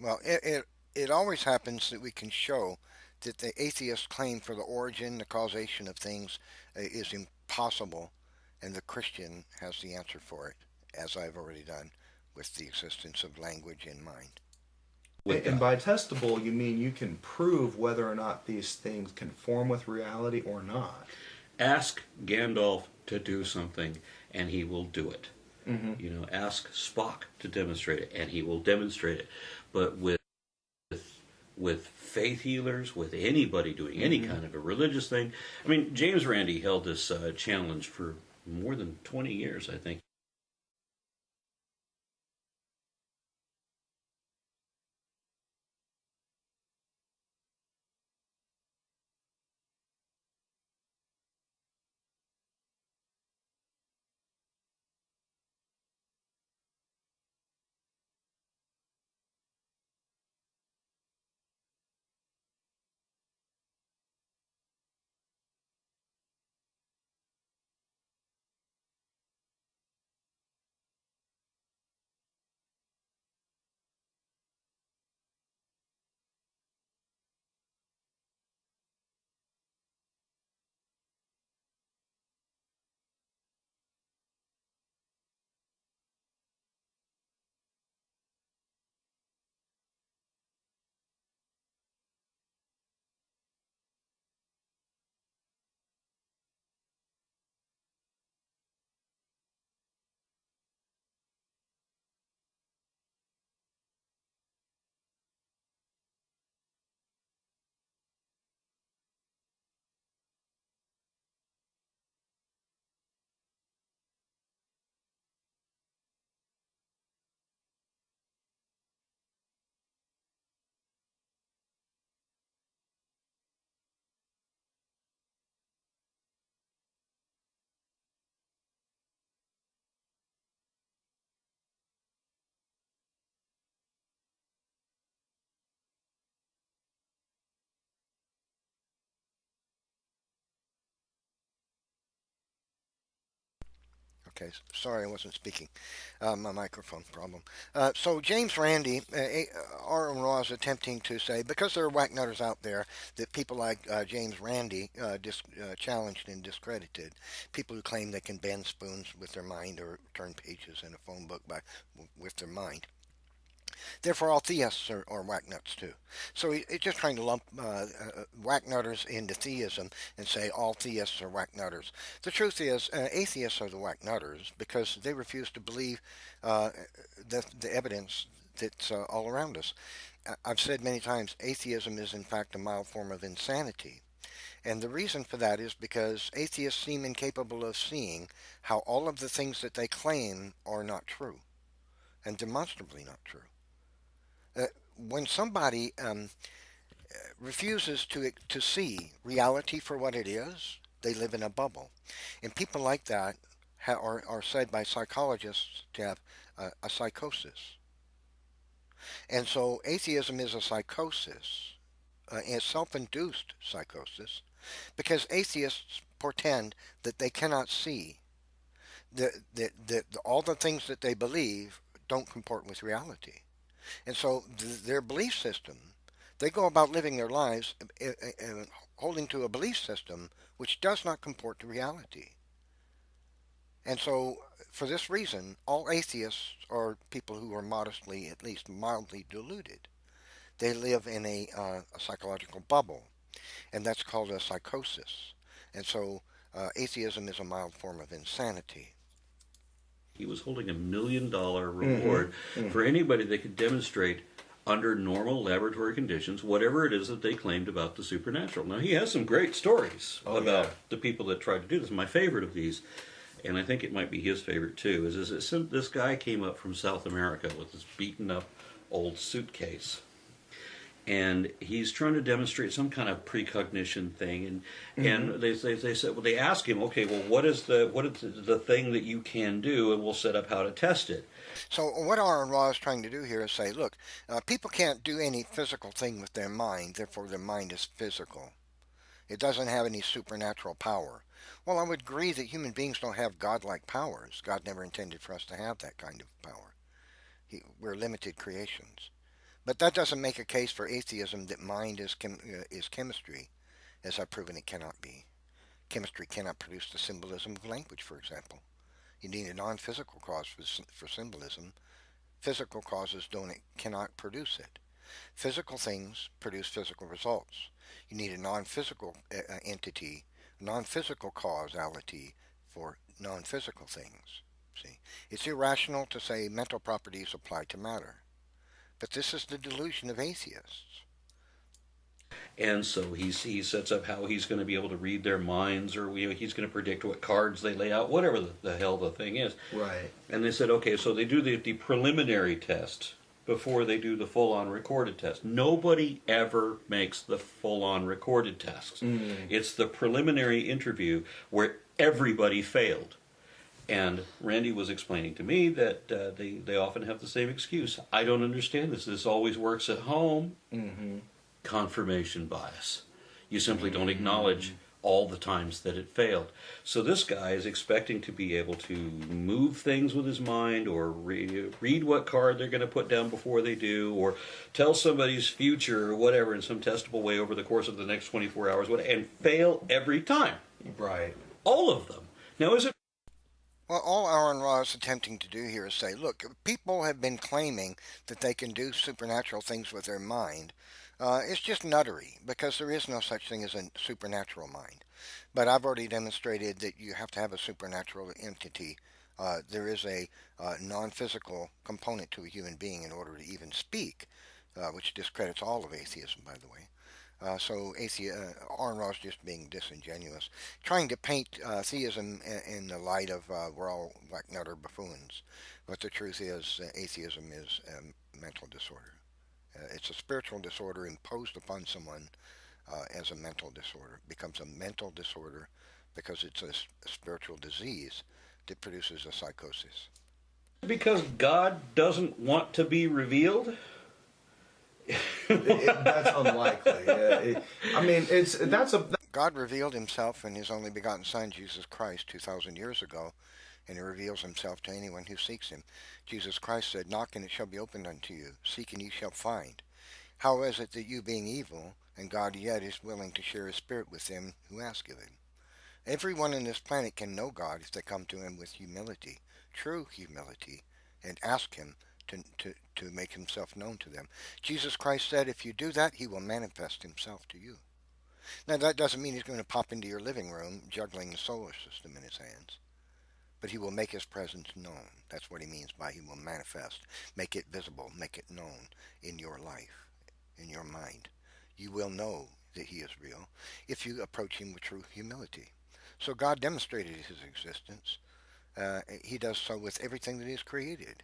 Speaker 1: Well, it always happens that we can show that the atheist claim for the origin, the causation of things is impossible, and the Christian has the answer for it, as I've already done with the existence of language in mind.
Speaker 2: And by testable, you mean you can prove whether or not these things conform with reality or not.
Speaker 3: Ask Gandalf to do something, and he will do it.
Speaker 2: Mm-hmm.
Speaker 3: Ask Spock to demonstrate it, and he will demonstrate it. But with with faith healers, with anybody doing any kind of a religious thing. I mean, James Randi held this challenge for more than 20 years, I think.
Speaker 1: Okay, sorry I wasn't speaking. My microphone problem. So James Randi, Aaron Ra is attempting to say, because there are whacknutters out there, that people like James Randi challenged and discredited. People who claim they can bend spoons with their mind or turn pages in a phone book with their mind. Therefore, all theists are whacknuts too. So he's just trying to lump whacknutters into theism and say all theists are whacknutters. The truth is, atheists are the whacknutters because they refuse to believe uh, the evidence that's all around us. I've said many times, atheism is in fact a mild form of insanity. And the reason for that is because atheists seem incapable of seeing how all of the things that they claim are not true and demonstrably not true. Uh, when somebody refuses to see reality for what it is, they live in a bubble, and people like that are said by psychologists to have a psychosis. And so atheism is a psychosis, a self-induced psychosis, because atheists pretend that they cannot see that all the things that they believe don't comport with reality. And so their belief system, they go about living their lives holding to a belief system which does not comport to reality. And so, for this reason, all atheists are people who are modestly, at least mildly deluded. They live in a psychological bubble, and that's called a psychosis. And so, atheism is a mild form of insanity.
Speaker 3: He was holding $1 million reward
Speaker 2: Mm-hmm.
Speaker 3: for
Speaker 2: Mm-hmm.
Speaker 3: anybody that could demonstrate under normal laboratory conditions whatever it is that they claimed about the supernatural. Now, he has some great stories
Speaker 2: Oh
Speaker 3: about
Speaker 2: yeah.
Speaker 3: the people that tried to do this. My favorite of these, and I think it might be his favorite too, is this guy came up from South America with this beaten up old suitcase, and he's trying to demonstrate some kind of precognition thing,
Speaker 2: Mm-hmm.
Speaker 3: and they said, well, they ask him, okay, well, what is the thing that you can do, and we'll set up how to test it.
Speaker 1: So, what AaronRa is trying to do here is say, look, people can't do any physical thing with their mind, therefore their mind is physical. It doesn't have any supernatural power. Well, I would agree that human beings don't have godlike powers. God never intended for us to have that kind of power. We're limited creations. But that doesn't make a case for atheism that mind is chemistry, as I've proven it cannot be. Chemistry cannot produce the symbolism of language, for example. You need a non-physical cause for symbolism. Physical causes cannot produce it. Physical things produce physical results. You need a non-physical entity, non-physical causality for non-physical things. See, it's irrational to say mental properties apply to matter, but this is the delusion of atheists.
Speaker 3: And so he sets up how he's going to be able to read their minds, or he's going to predict what cards they lay out, whatever the hell the thing is.
Speaker 2: Right.
Speaker 3: And they said, okay, so they do the preliminary test before they do the full-on recorded test. Nobody ever makes the full-on recorded tests. It's the preliminary interview where everybody failed. And Randy was explaining to me that they often have the same excuse. I don't understand this. This always works at home. Confirmation bias. You simply don't acknowledge all the times that it failed. So this guy is expecting to be able to move things with his mind, or read what card they're going to put down before they do, or tell somebody's future or whatever in some testable way over the course of the next 24 hours, and fail every time.
Speaker 2: Right.
Speaker 3: All of them. Now, is it...
Speaker 1: Well, all AaronRa is attempting to do here is say, look, people have been claiming that they can do supernatural things with their mind. It's just nuttery, because there is no such thing as a supernatural mind. But I've already demonstrated that you have to have a supernatural entity. There is a non-physical component to a human being in order to even speak, which discredits all of atheism, by the way. So AaronRa is just being disingenuous, trying to paint theism in the light of we're all like nutter buffoons. But the truth is, atheism is a mental disorder. It's a spiritual disorder imposed upon someone as a mental disorder. It becomes a mental disorder because it's a spiritual disease that produces a psychosis.
Speaker 3: Because God doesn't want to be revealed?
Speaker 2: That's unlikely.
Speaker 1: God revealed himself in his only begotten Son, Jesus Christ, 2,000 years ago, and he reveals himself to anyone who seeks him. Jesus Christ said, knock and it shall be opened unto you. Seek and ye shall find. How is it that you, being evil, and God yet is willing to share his Spirit with them who ask of him? Everyone on this planet can know God if they come to him with humility, true humility, and ask him to make himself known to them. Jesus Christ said, if you do that, he will manifest himself to you. Now, that doesn't mean he's going to pop into your living room juggling the solar system in his hands. But he will make his presence known. That's what he means by he will manifest. Make it visible, make it known in your life, in your mind. You will know that he is real if you approach him with true humility. So God demonstrated his existence. He does so with everything that he has created.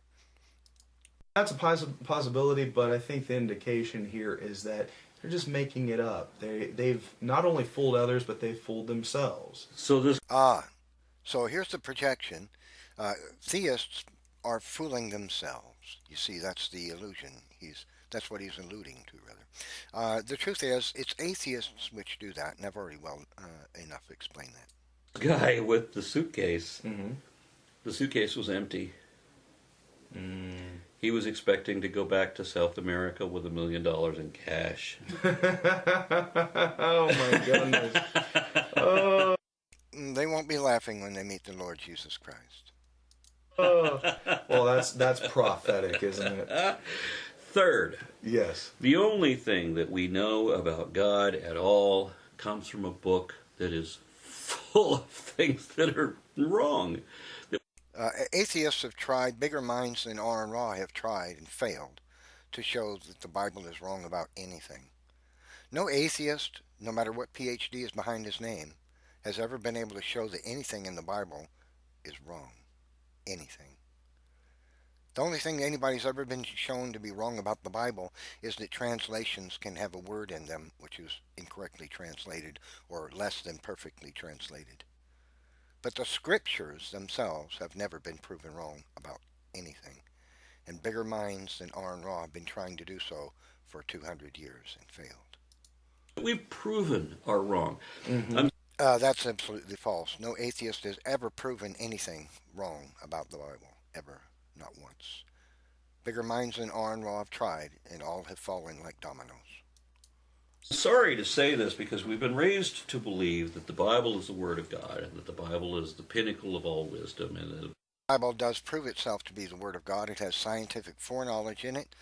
Speaker 2: That's a possibility, but I think the indication here is that they're just making it up. They've not only fooled others, but they've fooled themselves.
Speaker 1: So here's the projection. Theists are fooling themselves. You see, that's the illusion. That's what he's alluding to, rather. The truth is, it's atheists which do that, and I've already well enough explained that.
Speaker 3: Guy with the suitcase.
Speaker 2: Mm-hmm.
Speaker 3: The suitcase was empty. He was expecting to go back to South America with $1 million in cash.
Speaker 2: Oh my goodness. Oh.
Speaker 1: They won't be laughing when they meet the Lord Jesus Christ.
Speaker 2: Oh. Well, that's prophetic, isn't it?
Speaker 3: Third,
Speaker 2: yes.
Speaker 3: The only thing that we know about God at all comes from a book that is full of things that are wrong.
Speaker 1: Atheists have tried, bigger minds than AaronRa have tried and failed to show that the Bible is wrong about anything. No atheist, no matter what PhD is behind his name, has ever been able to show that anything in the Bible is wrong. Anything. The only thing anybody's ever been shown to be wrong about the Bible is that translations can have a word in them which is incorrectly translated or less than perfectly translated. But the scriptures themselves have never been proven wrong about anything. And bigger minds than AaronRa have been trying to do so for 200 years and failed.
Speaker 3: We've proven are wrong.
Speaker 2: Mm-hmm.
Speaker 1: That's absolutely false. No atheist has ever proven anything wrong about the Bible. Ever. Not once. Bigger minds than AaronRa have tried, and all have fallen like dominoes.
Speaker 3: Sorry to say this, because we've been raised to believe that the Bible is the Word of God, and that the Bible is the pinnacle of all wisdom. And
Speaker 1: the Bible does prove itself to be the Word of God. It has scientific foreknowledge in it.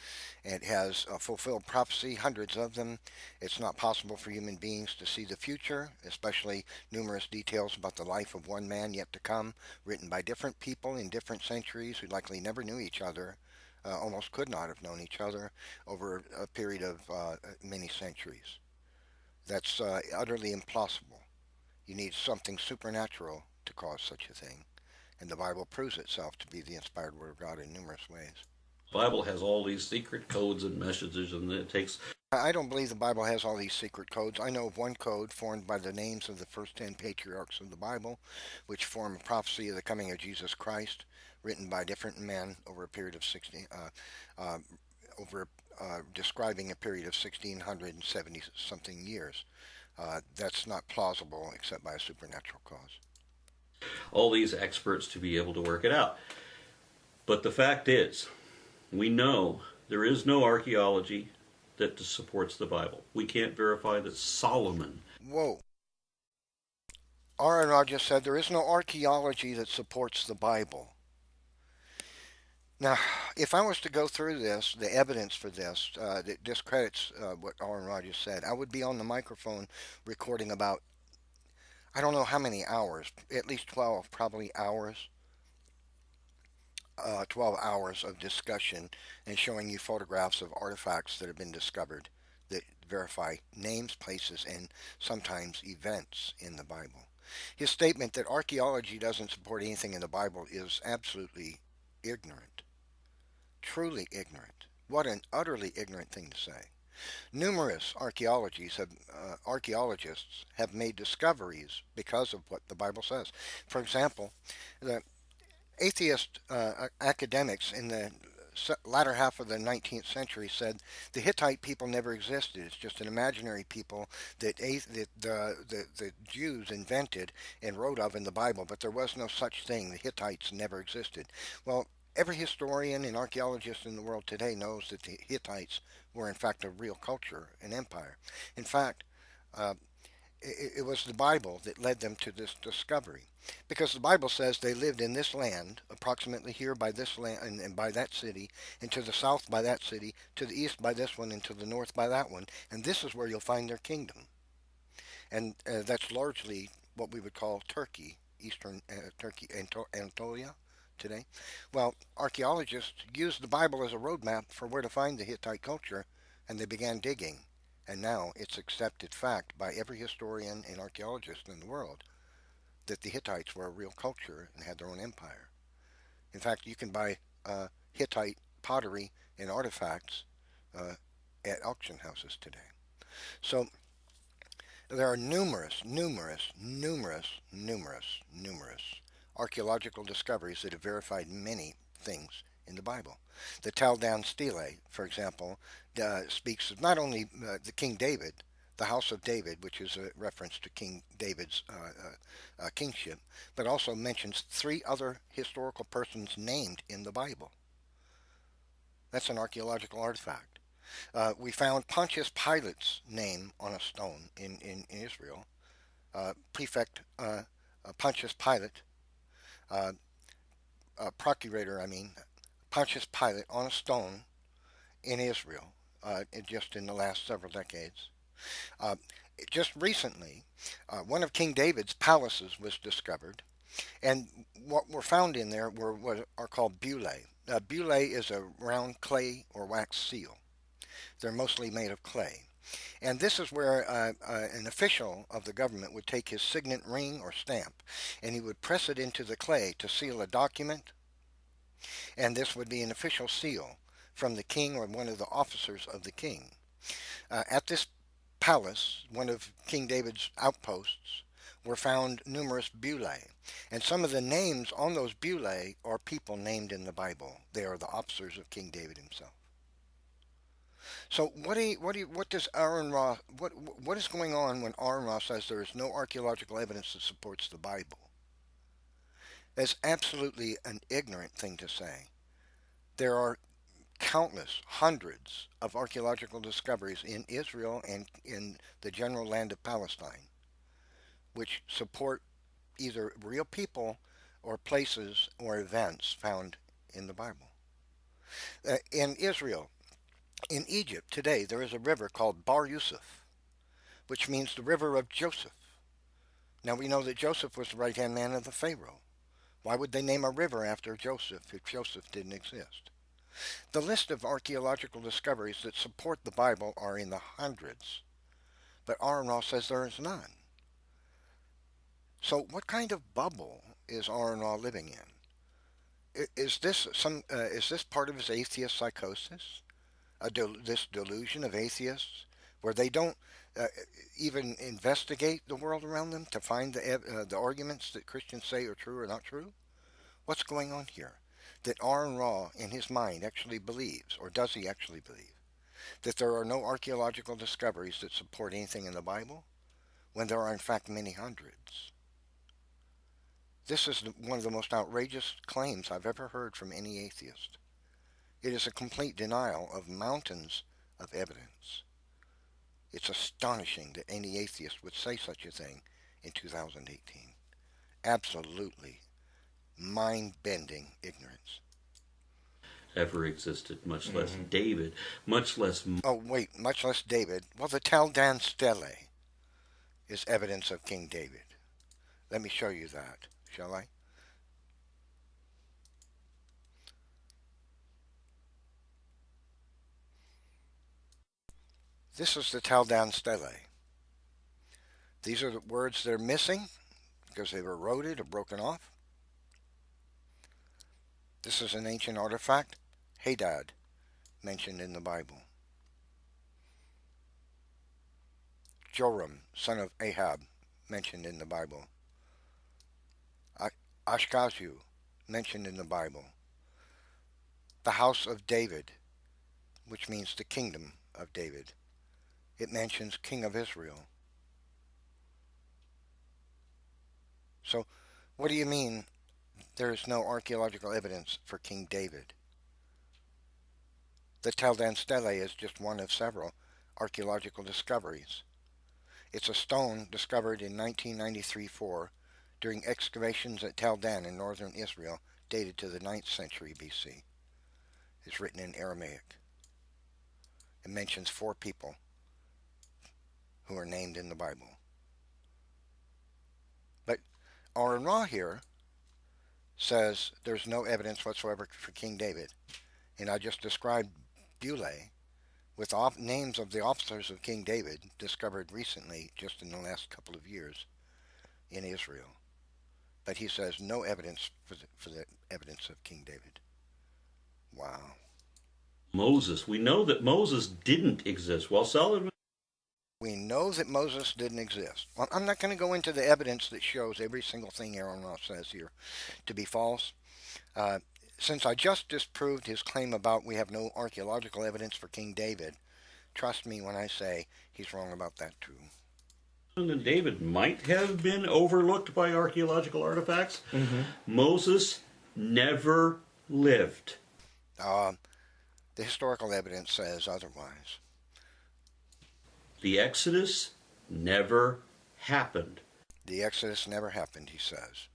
Speaker 1: It has fulfilled prophecy, hundreds of them. It's not possible for human beings to see the future, especially numerous details about the life of one man yet to come, written by different people in different centuries who likely never knew each other, almost could not have known each other over a period of many centuries. That's utterly implausible. You need something supernatural to cause such a thing, and the Bible proves itself to be the inspired Word of God in numerous ways.
Speaker 3: The Bible has all these secret codes and messages, and it takes
Speaker 1: I don't believe the Bible has all these secret codes. I know of one code formed by the names of the first 10 patriarchs of the Bible, which form a prophecy of the coming of Jesus Christ, written by different men over a period of 60, uh, over describing a period of 1670 something years. That's not plausible except by a supernatural cause.
Speaker 3: all these experts to be able to work it out. But the fact is, we know there is no archaeology that supports the Bible. We can't verify that Solomon.
Speaker 1: Whoa. AaronRa just said there is no archaeology that supports the Bible. Now, if I was to go through this, the evidence for this that discredits what AaronRa just said, I would be on the microphone recording about, I don't know how many hours, at least 12 probably hours, 12 hours of discussion and showing you photographs of artifacts that have been discovered that verify names, places, and sometimes events in the Bible. His statement that archaeology doesn't support anything in the Bible is absolutely ignorant, truly ignorant. What an utterly ignorant thing to say. Numerous archaeologists have made discoveries because of what the Bible says. For example, the atheist academics in the latter half of the 19th century said the Hittite people never existed. It's just an imaginary people that the Jews invented and wrote of in the Bible, but there was no such thing. The Hittites never existed. Well, every historian and archaeologist in the world today knows that the Hittites were in fact a real culture, an empire. In fact, uh, it was the Bible that led them to this discovery. Because the Bible says they lived in this land, approximately here by this land and by that city, and to the south by that city, to the east by this one, and to the north by that one, and this is where you'll find their kingdom. And that's largely what we would call Turkey, eastern Turkey, Anatolia today. Well, archaeologists used the Bible as a roadmap for where to find the Hittite culture, and they began digging. And now it's accepted fact by every historian and archaeologist in the world that the Hittites were a real culture and had their own empire. In fact, you can buy Hittite pottery and artifacts uh, at auction houses today. So there are numerous archaeological discoveries that have verified many things in the Bible. The Tal Dan Stele, for example, speaks of not only the King David, the house of David, which is a reference to King David's kingship, but also mentions three other historical persons named in the Bible. That's an archaeological artifact. We found Pontius Pilate's name on a stone in Israel. Prefect Pontius Pilate, uh, procurator, I mean, Pontius Pilate on a stone in Israel just in the last several decades. Uh, just recently, one of King David's palaces was discovered, and what were found in there were what are called bullae. Bullae is a round clay or wax seal. They're mostly made of clay. And this is where an official of the government would take his signet ring or stamp and he would press it into the clay to seal a document, and this would be an official seal from the king or one of the officers of the king. At this palace, one of King David's outposts, were found numerous bullae, and some of the names on those bullae are people named in the Bible. They are the officers of King David himself. So what does AaronRa, what is going on when AaronRa says there is no archaeological evidence that supports the Bible? That's absolutely an ignorant thing to say. There are countless, hundreds of archaeological discoveries in Israel and in the general land of Palestine, which support either real people or places or events found in the Bible. In Israel, in Egypt today, there is a river called Bar Yusuf, which means the river of Joseph. Now we know that Joseph was the right hand man of the Pharaoh. Why would they name a river after Joseph if Joseph didn't exist? The list of archaeological discoveries that support the Bible are in the hundreds. but AaronRa says there is none. So what kind of bubble is AaronRa living in? Is this part of his atheist psychosis? This delusion of atheists, where they don't uh, even investigate the world around them to find the arguments that Christians say are true or not true? What's going on here? That AaronRa, in his mind, actually believes, or does he actually believe, that there are no archaeological discoveries that support anything in the Bible, when there are in fact many hundreds? This is one of the most outrageous claims I've ever heard from any atheist. It is a complete denial of mountains of evidence. It's astonishing that any atheist would say such a thing in 2018. Absolutely mind-bending ignorance.
Speaker 3: Ever existed, much less David, much less.
Speaker 1: Oh, wait, much less David. Well, the Taldan Stele is evidence of King David. Let me show you that, shall I? This is the Taldan Stele. These are the words that are missing because they were eroded or broken off. This is an ancient artifact, Hadad, mentioned in the Bible. Joram, son of Ahab, mentioned in the Bible. Ashkazu, mentioned in the Bible. The house of David, which means the kingdom of David. It mentions King of Israel. So, what do you mean there is no archaeological evidence for King David? The Taldan Stele is just one of several archaeological discoveries. It's a stone discovered in 1993-4 during excavations at Taldan in northern Israel, dated to the 9th century BC. It's written in Aramaic. It mentions 4 people who are named in the Bible. But AaronRa here says there's no evidence whatsoever for King David. And I just described Beulah with names of the officers of King David discovered recently, just in the last couple of years, in Israel. But he says no evidence for the evidence of King David. Wow.
Speaker 3: Moses. We know that Moses didn't exist. Well, Solomon.
Speaker 1: We know that Moses didn't exist. Well, I'm not going to go into the evidence that shows every single thing AaronRa says here to be false. Since I just disproved his claim about we have no archaeological evidence for King David, trust me when I say he's wrong about that too.
Speaker 3: And David might have been overlooked by archaeological artifacts. Moses never lived.
Speaker 1: The historical evidence says otherwise.
Speaker 3: The Exodus never happened.
Speaker 1: The Exodus never happened, he says.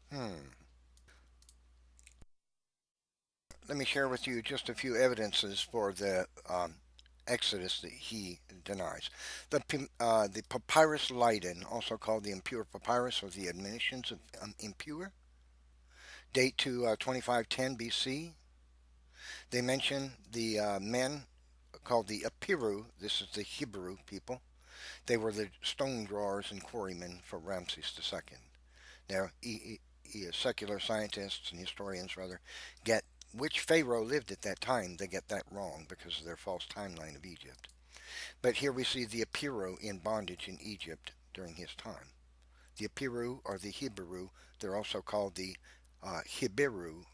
Speaker 1: Let me share with you just a few evidences for the Exodus that he denies. The Papyrus Leiden, also called the Impure Papyrus or the Admonitions of Impure, date to 2510 BC. They mention the men called the Apiru. This is the Hebrew people. They were the stone drawers and quarrymen for Ramses II. Now, secular scientists and historians, rather, get which pharaoh lived at that time. They get that wrong because of their false timeline of Egypt. But here we see the Apiru in bondage in Egypt during his time. The Apiru or the Hebrew, they're also called the Hibiru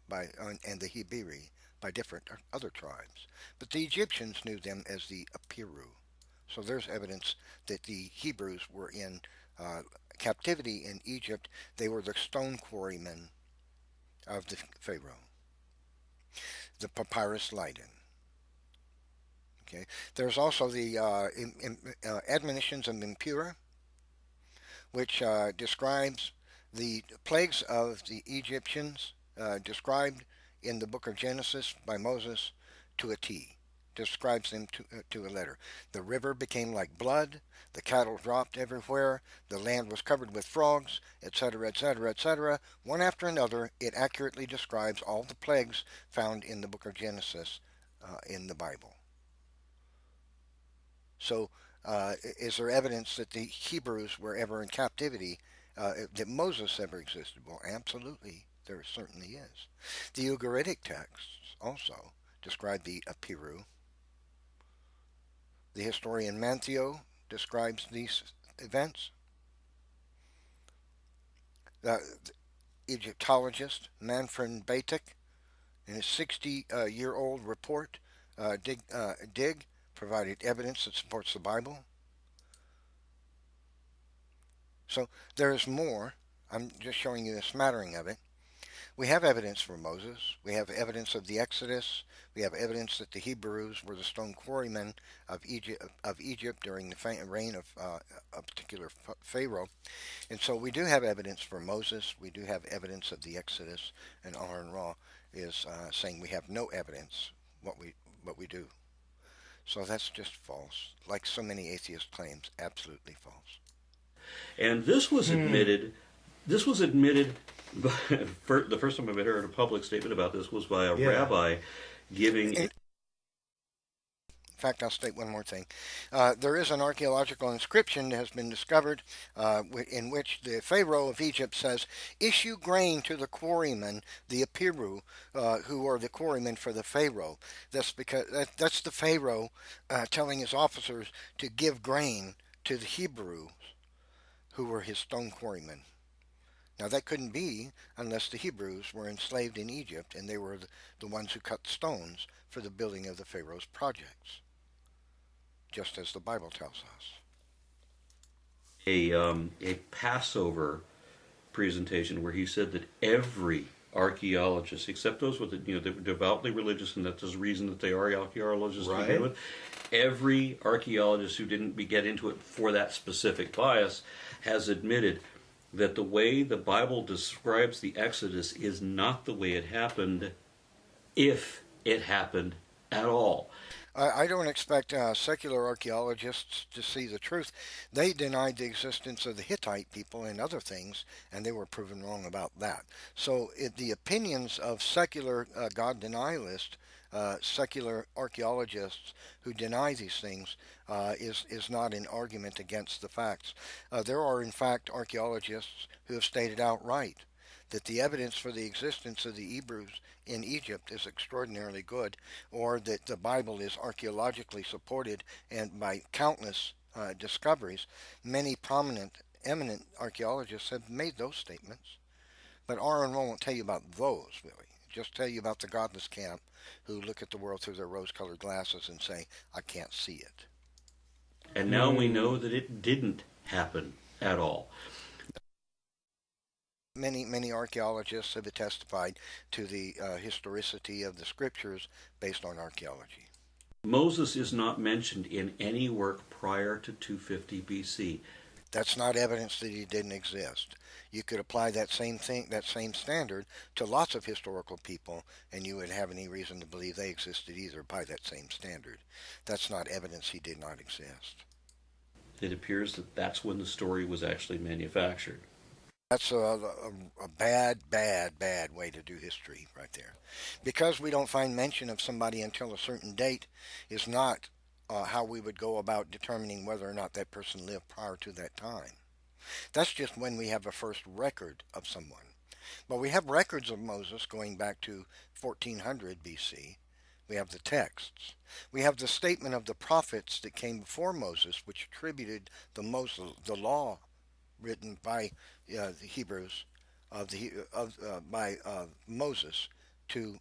Speaker 1: and the Hibiri by different other tribes. But the Egyptians knew them as the Apiru. So there's evidence that the Hebrews were in captivity in Egypt. They were the stone quarrymen of the Pharaoh. The Papyrus Leiden. Okay. There's also the Admonitions of Impure, which describes the plagues of the Egyptians described in the book of Genesis by Moses to a T. Describes them to a letter. The river became like blood, the cattle dropped everywhere, the land was covered with frogs, etc., etc., etc. One after another, it accurately describes all the plagues found in the book of Genesis in the Bible. So, is there evidence that the Hebrews were ever in captivity, that Moses ever existed? Well, absolutely, there certainly is. The Ugaritic texts also describe the Apiru. The historian Mantheo describes these events. The Egyptologist Manfred Batik, in his 60-year-old report, Dig, provided evidence that supports the Bible. So there is more. I'm just showing you a smattering of it. We have evidence for Moses. We have evidence of the Exodus. We have evidence that the Hebrews were the stone quarrymen of Egypt during the reign of a particular Pharaoh. And so we do have evidence for Moses. We do have evidence of the Exodus. And AaronRa is saying we have no evidence. What we do. So that's just false. Like so many atheist claims, absolutely false.
Speaker 3: And this was admitted. This was admitted. The first time I've ever heard a public statement about this was by a rabbi giving.
Speaker 1: In fact, I'll state one more thing. There is an archaeological inscription that has been discovered in which the Pharaoh of Egypt says, "Issue grain to the quarrymen, the Apiru, who are the quarrymen for the Pharaoh." That's the Pharaoh telling his officers to give grain to the Hebrews, who were his stone quarrymen. Now, that couldn't be unless the Hebrews were enslaved in Egypt and they were the ones who cut stones for the building of the Pharaoh's projects, just as the Bible tells us.
Speaker 3: A Passover presentation where he said that every archaeologist, except those with they're devoutly religious, and that's the reason that they are archaeologists to begin with. Every archaeologist who didn't get into it for that specific bias has admitted that the way the Bible describes the Exodus is not the way it happened, if it happened at all.
Speaker 1: I don't expect secular archaeologists to see the truth. They denied the existence of the Hittite people and other things, and they were proven wrong about that. So the opinions of secular God denialists, secular archaeologists who deny these things, is not an argument against the facts. There are, in fact, archaeologists who have stated outright that the evidence for the existence of the Hebrews in Egypt is extraordinarily good, or that the Bible is archaeologically supported and by countless discoveries. Many prominent, eminent archaeologists have made those statements. But Aaron won't tell you about those, really. Just tell you about the godless camp who look at the world through their rose-colored glasses and say, I can't see it.
Speaker 3: And now we know that it didn't happen at all.
Speaker 1: Many archaeologists have testified to the historicity of the scriptures based on archaeology.
Speaker 3: Moses is not mentioned in any work prior to 250 BC.
Speaker 1: That's not evidence that he didn't exist. You could apply that same thing, that same standard, to lots of historical people, and you wouldn't have any reason to believe they existed either by that same standard. That's not evidence he did not exist.
Speaker 3: It appears that that's when the story was actually manufactured.
Speaker 1: That's a bad way to do history right there. Because we don't find mention of somebody until a certain date is not how we would go about determining whether or not that person lived prior to that time. That's just when we have a first record of someone. But we have records of Moses going back to 1400 BC. We have the texts. We have the statement of the prophets that came before Moses, which attributed the law written by the Hebrews by Moses to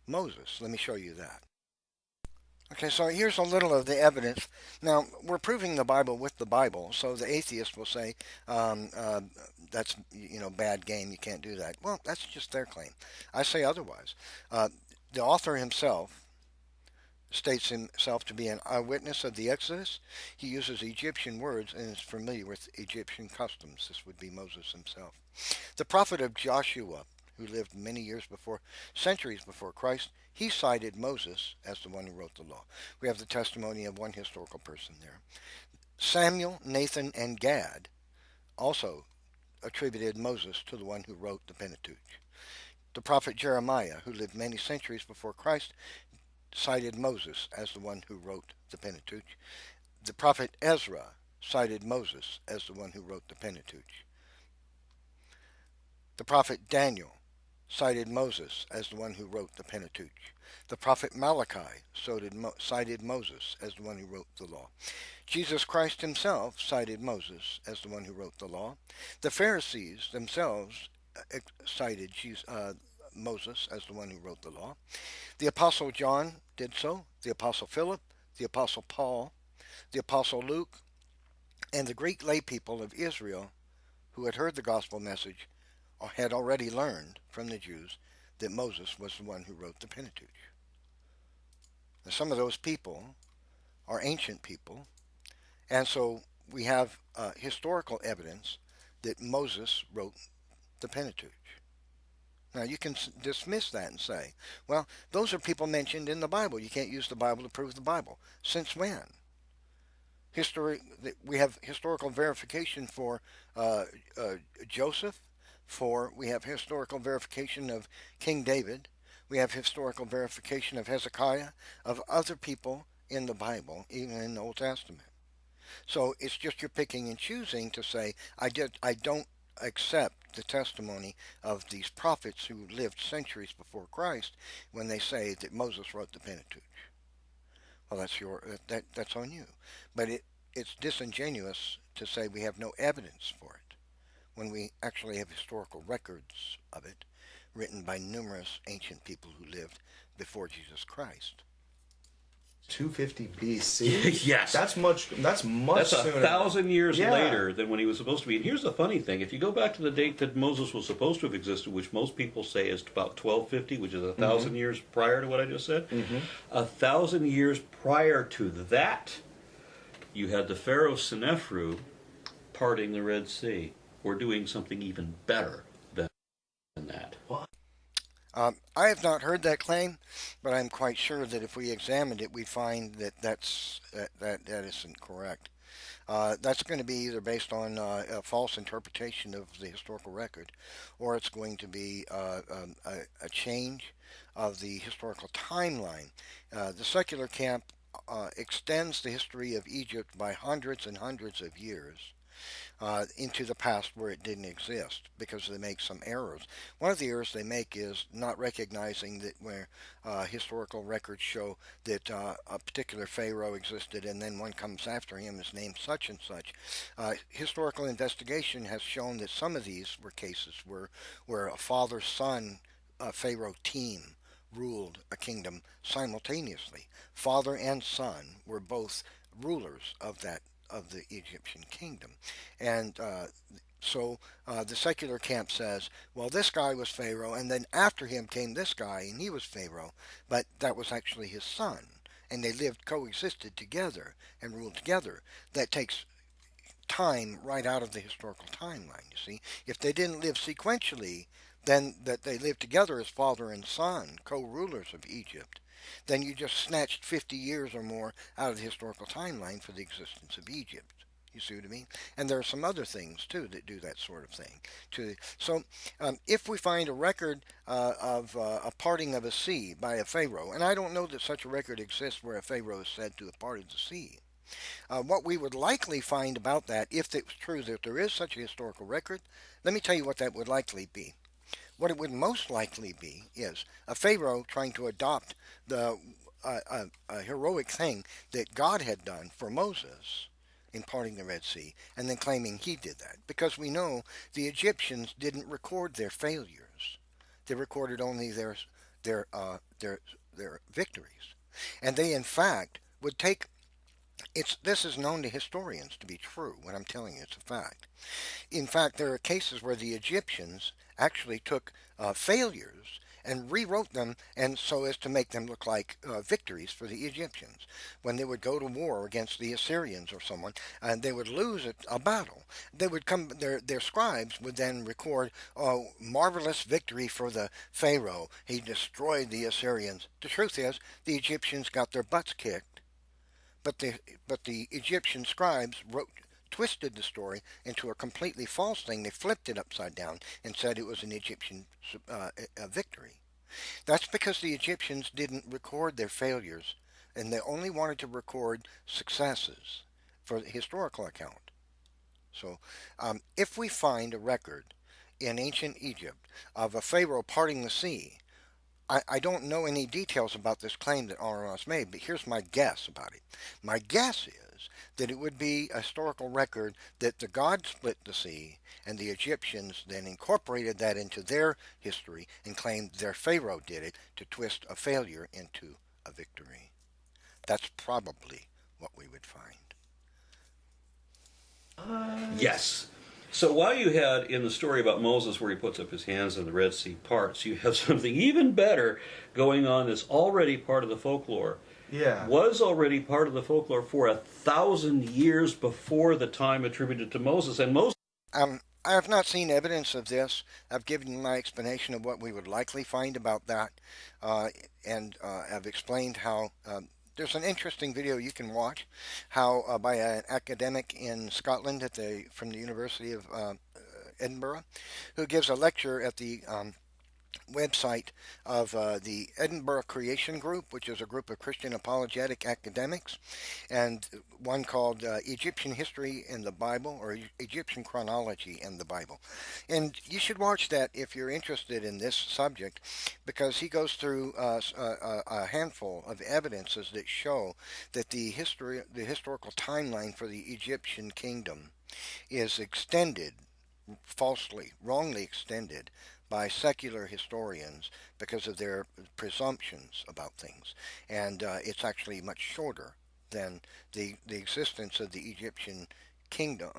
Speaker 1: Moses. Let me show you that. Okay, so here's a little of the evidence. Now, we're proving the Bible with the Bible, so the atheist will say, that's, bad game, you can't do that. Well, that's just their claim. I say otherwise. The author himself states himself to be an eyewitness of the Exodus. He uses Egyptian words and is familiar with Egyptian customs. This would be Moses himself. The prophet of Joshua, who lived many years before, centuries before Christ, he cited Moses as the one who wrote the law. We have the testimony of one historical person there. Samuel, Nathan, and Gad also attributed Moses to the one who wrote the Pentateuch. The prophet Jeremiah, who lived many centuries before Christ, cited Moses as the one who wrote the Pentateuch. The prophet Ezra cited Moses as the one who wrote the Pentateuch. The prophet Daniel cited Moses as the one who wrote the Pentateuch. The prophet Malachi cited Moses as the one who wrote the law. Jesus Christ himself cited Moses as the one who wrote the law. The Pharisees themselves cited Moses as the one who wrote the law. The Apostle John did so, the Apostle Philip, the Apostle Paul, the Apostle Luke, and the Greek lay people of Israel who had heard the gospel message or had already learned from the Jews that Moses was the one who wrote the Pentateuch. Now, some of those people are ancient people, and so we have historical evidence that Moses wrote the Pentateuch. Now, you can dismiss that and say, well, those are people mentioned in the Bible. You can't use the Bible to prove the Bible. Since when? We have historical verification for Joseph. We have historical verification of King David. We have historical verification of Hezekiah, of other people in the Bible, even in the Old Testament. So it's just you're picking and choosing to say, I don't accept the testimony of these prophets who lived centuries before Christ when they say that Moses wrote the Pentateuch. Well, that's on you. But it's disingenuous to say we have no evidence for it when we actually have historical records of it written by numerous ancient people who lived before Jesus Christ.
Speaker 2: 250 BC.
Speaker 3: Yes.
Speaker 2: That's much
Speaker 3: That's
Speaker 2: sooner.
Speaker 3: 1,000 years
Speaker 2: Yeah.
Speaker 3: later than when he was supposed to be. And here's the funny thing: if you go back to the date that Moses was supposed to have existed, which most people say is about 1250, which is 1,000 years prior to what I just said, 1,000 years prior to that, you had the Pharaoh Senefru parting the Red Sea. We're doing something even better than that.
Speaker 2: What?
Speaker 1: I have not heard that claim, but I'm quite sure that if we examined it, we'd find that that isn't correct. That's going to be either based on a false interpretation of the historical record, or it's going to be a change of the historical timeline. The secular camp extends the history of Egypt by hundreds and hundreds of years into the past where it didn't exist because they make some errors. One of the errors they make is not recognizing that where historical records show that a particular pharaoh existed and then one comes after him is named such and such. Historical investigation has shown that some of these were cases where a father-son pharaoh team ruled a kingdom simultaneously. Father and son were both rulers of the Egyptian kingdom. And the secular camp says, well, this guy was Pharaoh, and then after him came this guy, and he was Pharaoh, but that was actually his son. And they coexisted together and ruled together. That takes time right out of the historical timeline, you see. If they didn't live sequentially, then that they lived together as father and son, co-rulers of Egypt, then you just snatched 50 years or more out of the historical timeline for the existence of Egypt. You see what I mean? And there are some other things, too, that do that sort of thing. If we find a record of a parting of a sea by a pharaoh, and I don't know that such a record exists where a pharaoh is said to have parted the sea, what we would likely find about that, if it was true that there is such a historical record, let me tell you what that would likely be. What it would most likely be is a pharaoh trying to adopt the a heroic thing that God had done for Moses in parting the Red Sea, and then claiming he did that, because we know the Egyptians didn't record their failures; they recorded only their victories, and they in fact would take. This is known to historians to be true. What I'm telling you, it's a fact. In fact, there are cases where the Egyptians actually took failures and rewrote them, and so as to make them look like victories for the Egyptians. When they would go to war against the Assyrians or someone, and they would lose a battle, they would come. Their scribes would then record, "Oh, marvelous victory for the Pharaoh! He destroyed the Assyrians." The truth is, the Egyptians got their butts kicked, but the Egyptian scribes twisted the story into a completely false thing. They flipped it upside down and said it was an Egyptian victory. That's because the Egyptians didn't record their failures, and they only wanted to record successes. for the historical account. So, if we find a record in ancient Egypt of a pharaoh parting the sea, I don't know any details about this claim that AaronRa's made, but here's my guess about it. My guess is that it would be a historical record that the gods split the sea, and the Egyptians then incorporated that into their history and claimed their pharaoh did it to twist a failure into a victory. That's probably what we would find.
Speaker 3: Yes. So while you had in the story about Moses where he puts up his hands and the Red Sea parts, you have something even better going on that's already part of the folklore.
Speaker 2: Yeah.
Speaker 3: Was already part of the folklore for 1,000 years before the time attributed to Moses. And Moses.
Speaker 1: I have not seen evidence of this. I've given my explanation of what we would likely find about that, and I've explained how there's an interesting video you can watch, how by an academic in Scotland from the University of Edinburgh, who gives a lecture at the website of the Edinburgh Creation Group, which is a group of Christian apologetic academics, and one called Egyptian History in the Bible, or Egyptian Chronology in the Bible. And you should watch that if you're interested in this subject, because he goes through a handful of evidences that show that the historical timeline for the Egyptian kingdom is extended, falsely, wrongly extended, by secular historians because of their presumptions about things. And it's actually much shorter than the existence of the Egyptian kingdom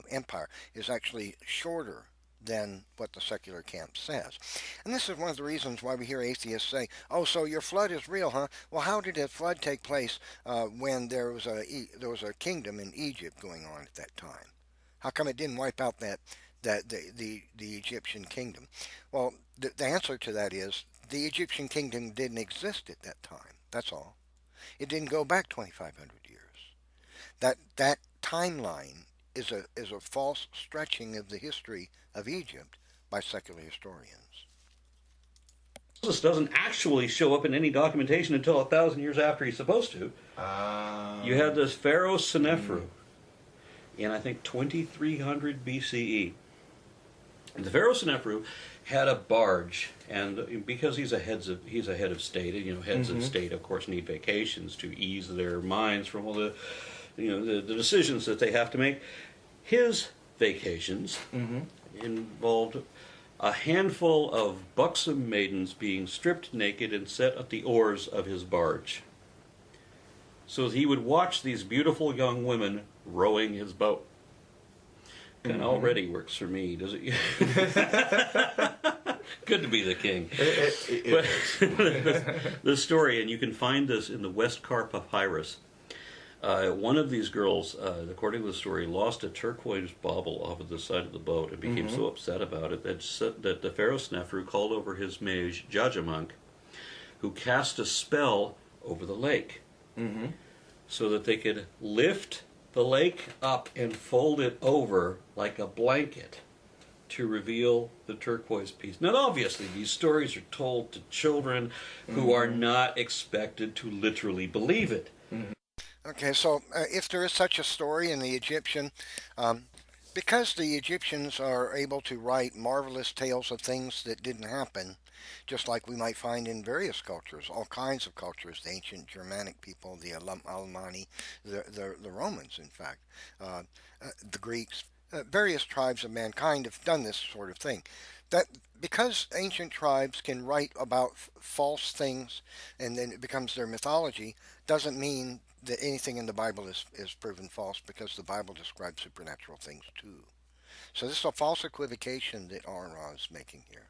Speaker 1: empire is actually shorter than what the secular camp says. And this is one of the reasons why we hear atheists say, oh, so your flood is real, huh? Well, how did a flood take place when there was a kingdom in Egypt going on at that time? How come it didn't wipe out the Egyptian kingdom? Well, the answer to that is the Egyptian kingdom didn't exist at that time. That's all. It didn't go back 2,500 years. That timeline is a false stretching of the history of Egypt by secular historians.
Speaker 3: Moses doesn't actually show up in any documentation until 1,000 years after he's supposed to. You had this Pharaoh Senefru in, I think, 2300 BCE. And the Pharaoh Senefru had a barge, and because he's a head of state, and heads of state, of course, need vacations to ease their minds from all the decisions that they have to make. His vacations involved a handful of buxom maidens being stripped naked and set at the oars of his barge, so that he would watch these beautiful young women rowing his boat. Kind of already works for me, does it? Good to be the king. But the story, and you can find this in the Westcar Papyrus. One of these girls, according to the story, lost a turquoise bauble off of the side of the boat and became so upset about it that the Pharaoh Snefru called over his mage, Judgment, who cast a spell over the lake so that they could lift the lake up and fold it over like a blanket to reveal the turquoise piece. Now, obviously, these stories are told to children who are not expected to literally believe it.
Speaker 1: Okay, so if there is such a story in the Egyptian, because the Egyptians are able to write marvelous tales of things that didn't happen, just like we might find in various cultures, all kinds of cultures, the ancient Germanic people, the Alemanni, the Romans, in fact, the Greeks, various tribes of mankind have done this sort of thing. That because ancient tribes can write about false things and then it becomes their mythology, doesn't mean that anything in the Bible is proven false, because the Bible describes supernatural things too. So this is a false equivocation that AaronRa is making here.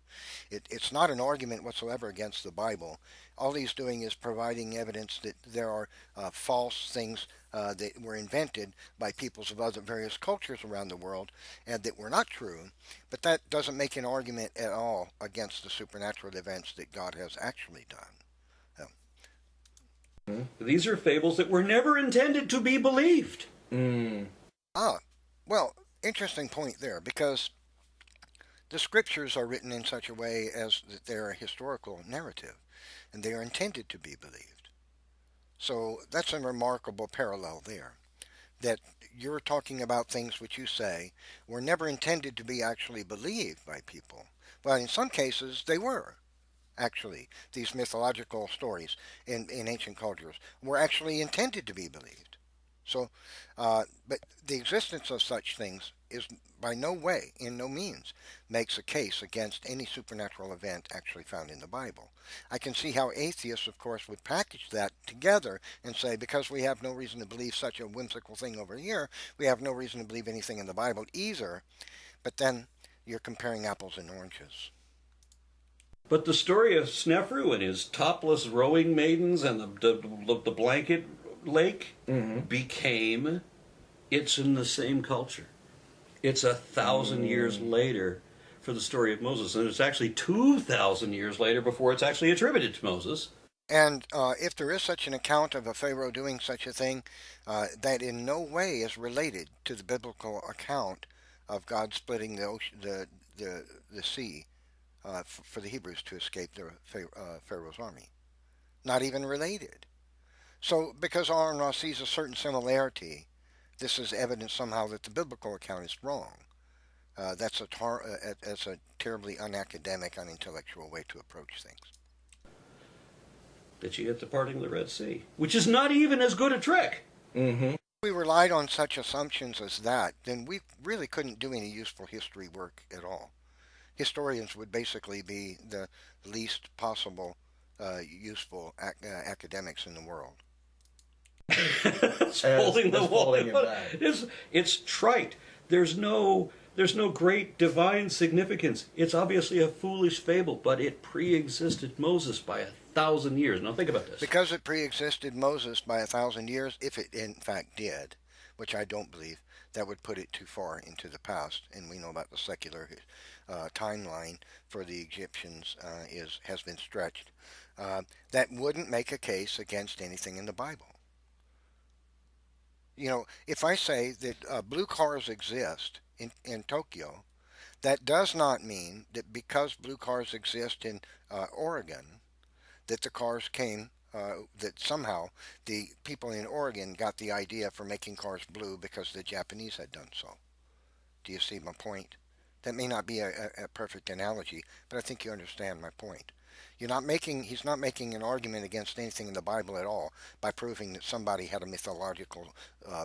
Speaker 1: It's not an argument whatsoever against the Bible. All he's doing is providing evidence that there are false things that were invented by peoples of other various cultures around the world and that were not true, but that doesn't make an argument at all against the supernatural events that God has actually done.
Speaker 3: These are fables that were never intended to be believed.
Speaker 1: Well, interesting point there, because the scriptures are written in such a way as that they're a historical narrative, and they are intended to be believed. So that's a remarkable parallel there. that you're talking about things which you say were never intended to be actually believed by people. Well, in some cases, they were. Actually, these mythological stories in ancient cultures were actually intended to be believed. So, but the existence of such things is by no way, in no means, makes a case against any supernatural event actually found in the Bible. I can see how atheists, of course, would package that together and say, because we have no reason to believe such a whimsical thing over here, we have no reason to believe anything in the Bible either. But then you're comparing apples and oranges.
Speaker 3: But the story of Snefru and his topless rowing maidens and the blanket lake became, it's in the same culture. It's 1,000 years later for the story of Moses, and it's actually 2,000 years later before it's actually attributed to Moses.
Speaker 1: And if there is such an account of a Pharaoh doing such a thing, that in no way is related to the biblical account of God splitting the ocean, the sea for the Hebrews to escape the Pharaoh's army. Not even related. So, because AaronRa sees a certain similarity, this is evidence somehow that the biblical account is wrong. That's a terribly unacademic, unintellectual way to approach things.
Speaker 3: That you get the parting of the Red Sea, which is not even as good a trick.
Speaker 2: Mm-hmm.
Speaker 1: If we relied on such assumptions as that, then we really couldn't do any useful history work at all. Historians would basically be the least possible useful academics in the world.
Speaker 3: It's holding the wall.
Speaker 2: Holding it back.
Speaker 3: It's trite. There's no great divine significance. It's obviously a foolish fable, but it pre-existed Moses by 1,000 years. Now think about this.
Speaker 1: Because it pre-existed Moses by 1,000 years, if it in fact did, which I don't believe, that would put it too far into the past. And we know about the secular timeline for the Egyptians has been stretched. That wouldn't make a case against anything in the Bible. You know, if I say that blue cars exist in Tokyo, that does not mean that because blue cars exist in Oregon, that the cars came, that somehow the people in Oregon got the idea for making cars blue because the Japanese had done so. Do you see my point? That may not be a perfect analogy, but I think you understand my point. He's not making an argument against anything in the Bible at all by proving that somebody had a mythological,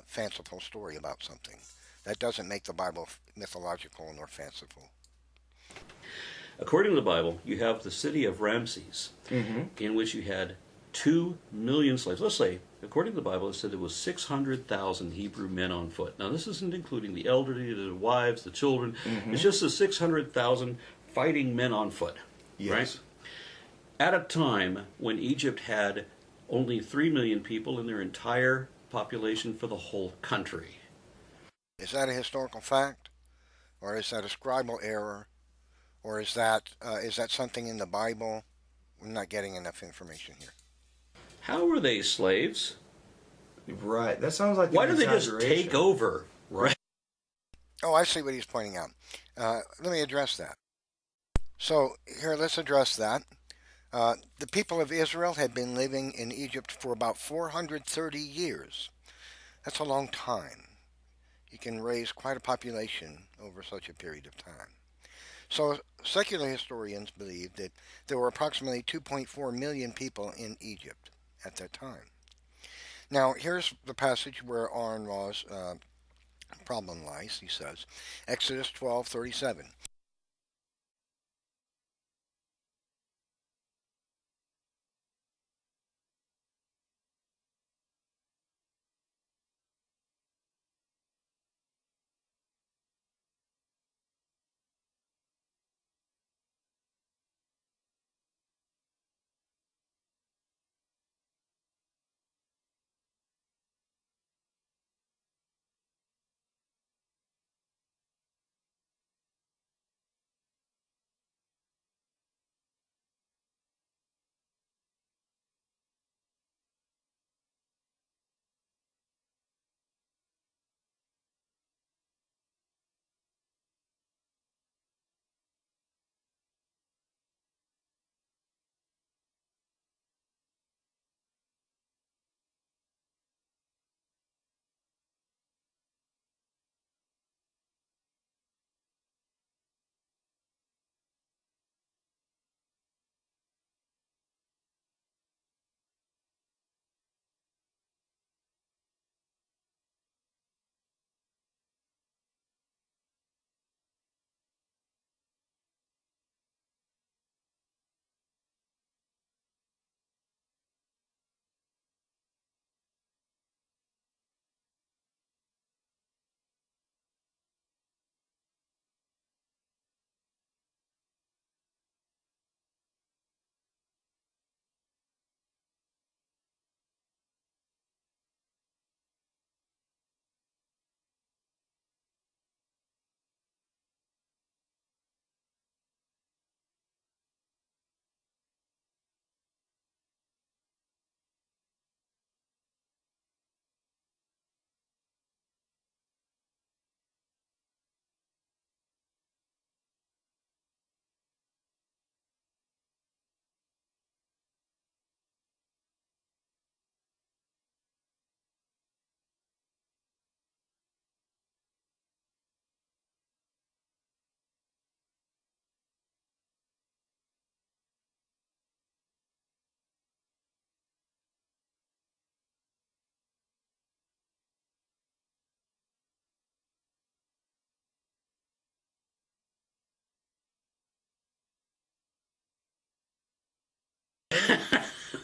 Speaker 1: fanciful story about something. That doesn't make the Bible mythological nor fanciful.
Speaker 3: According to the Bible, you have the city of Ramses, in which you had 2 million slaves. Let's say, according to the Bible, it said there was 600,000 Hebrew men on foot. Now, this isn't including the elderly, the wives, the children. It's just the 600,000 fighting men on foot.
Speaker 2: Yes.
Speaker 3: Right? At a time when Egypt had only 3 million people in their entire population for the whole country.
Speaker 1: Is that a historical fact, or is that a scribal error, or is that something in the Bible? I'm not getting enough information here.
Speaker 3: How were they slaves?
Speaker 2: Right. That sounds like
Speaker 3: Why
Speaker 2: an
Speaker 3: do they just
Speaker 2: exaggeration.
Speaker 3: take over? Right.
Speaker 1: Oh, I see what he's pointing out. Let me address that. So here, let's address that. The people of Israel had been living in Egypt for about 430 years. That's a long time. You can raise quite a population over such a period of time. So secular historians believe that there were approximately 2.4 million people in Egypt at that time. Now, here's the passage where AaronRa's problem lies. He says, Exodus 12:37.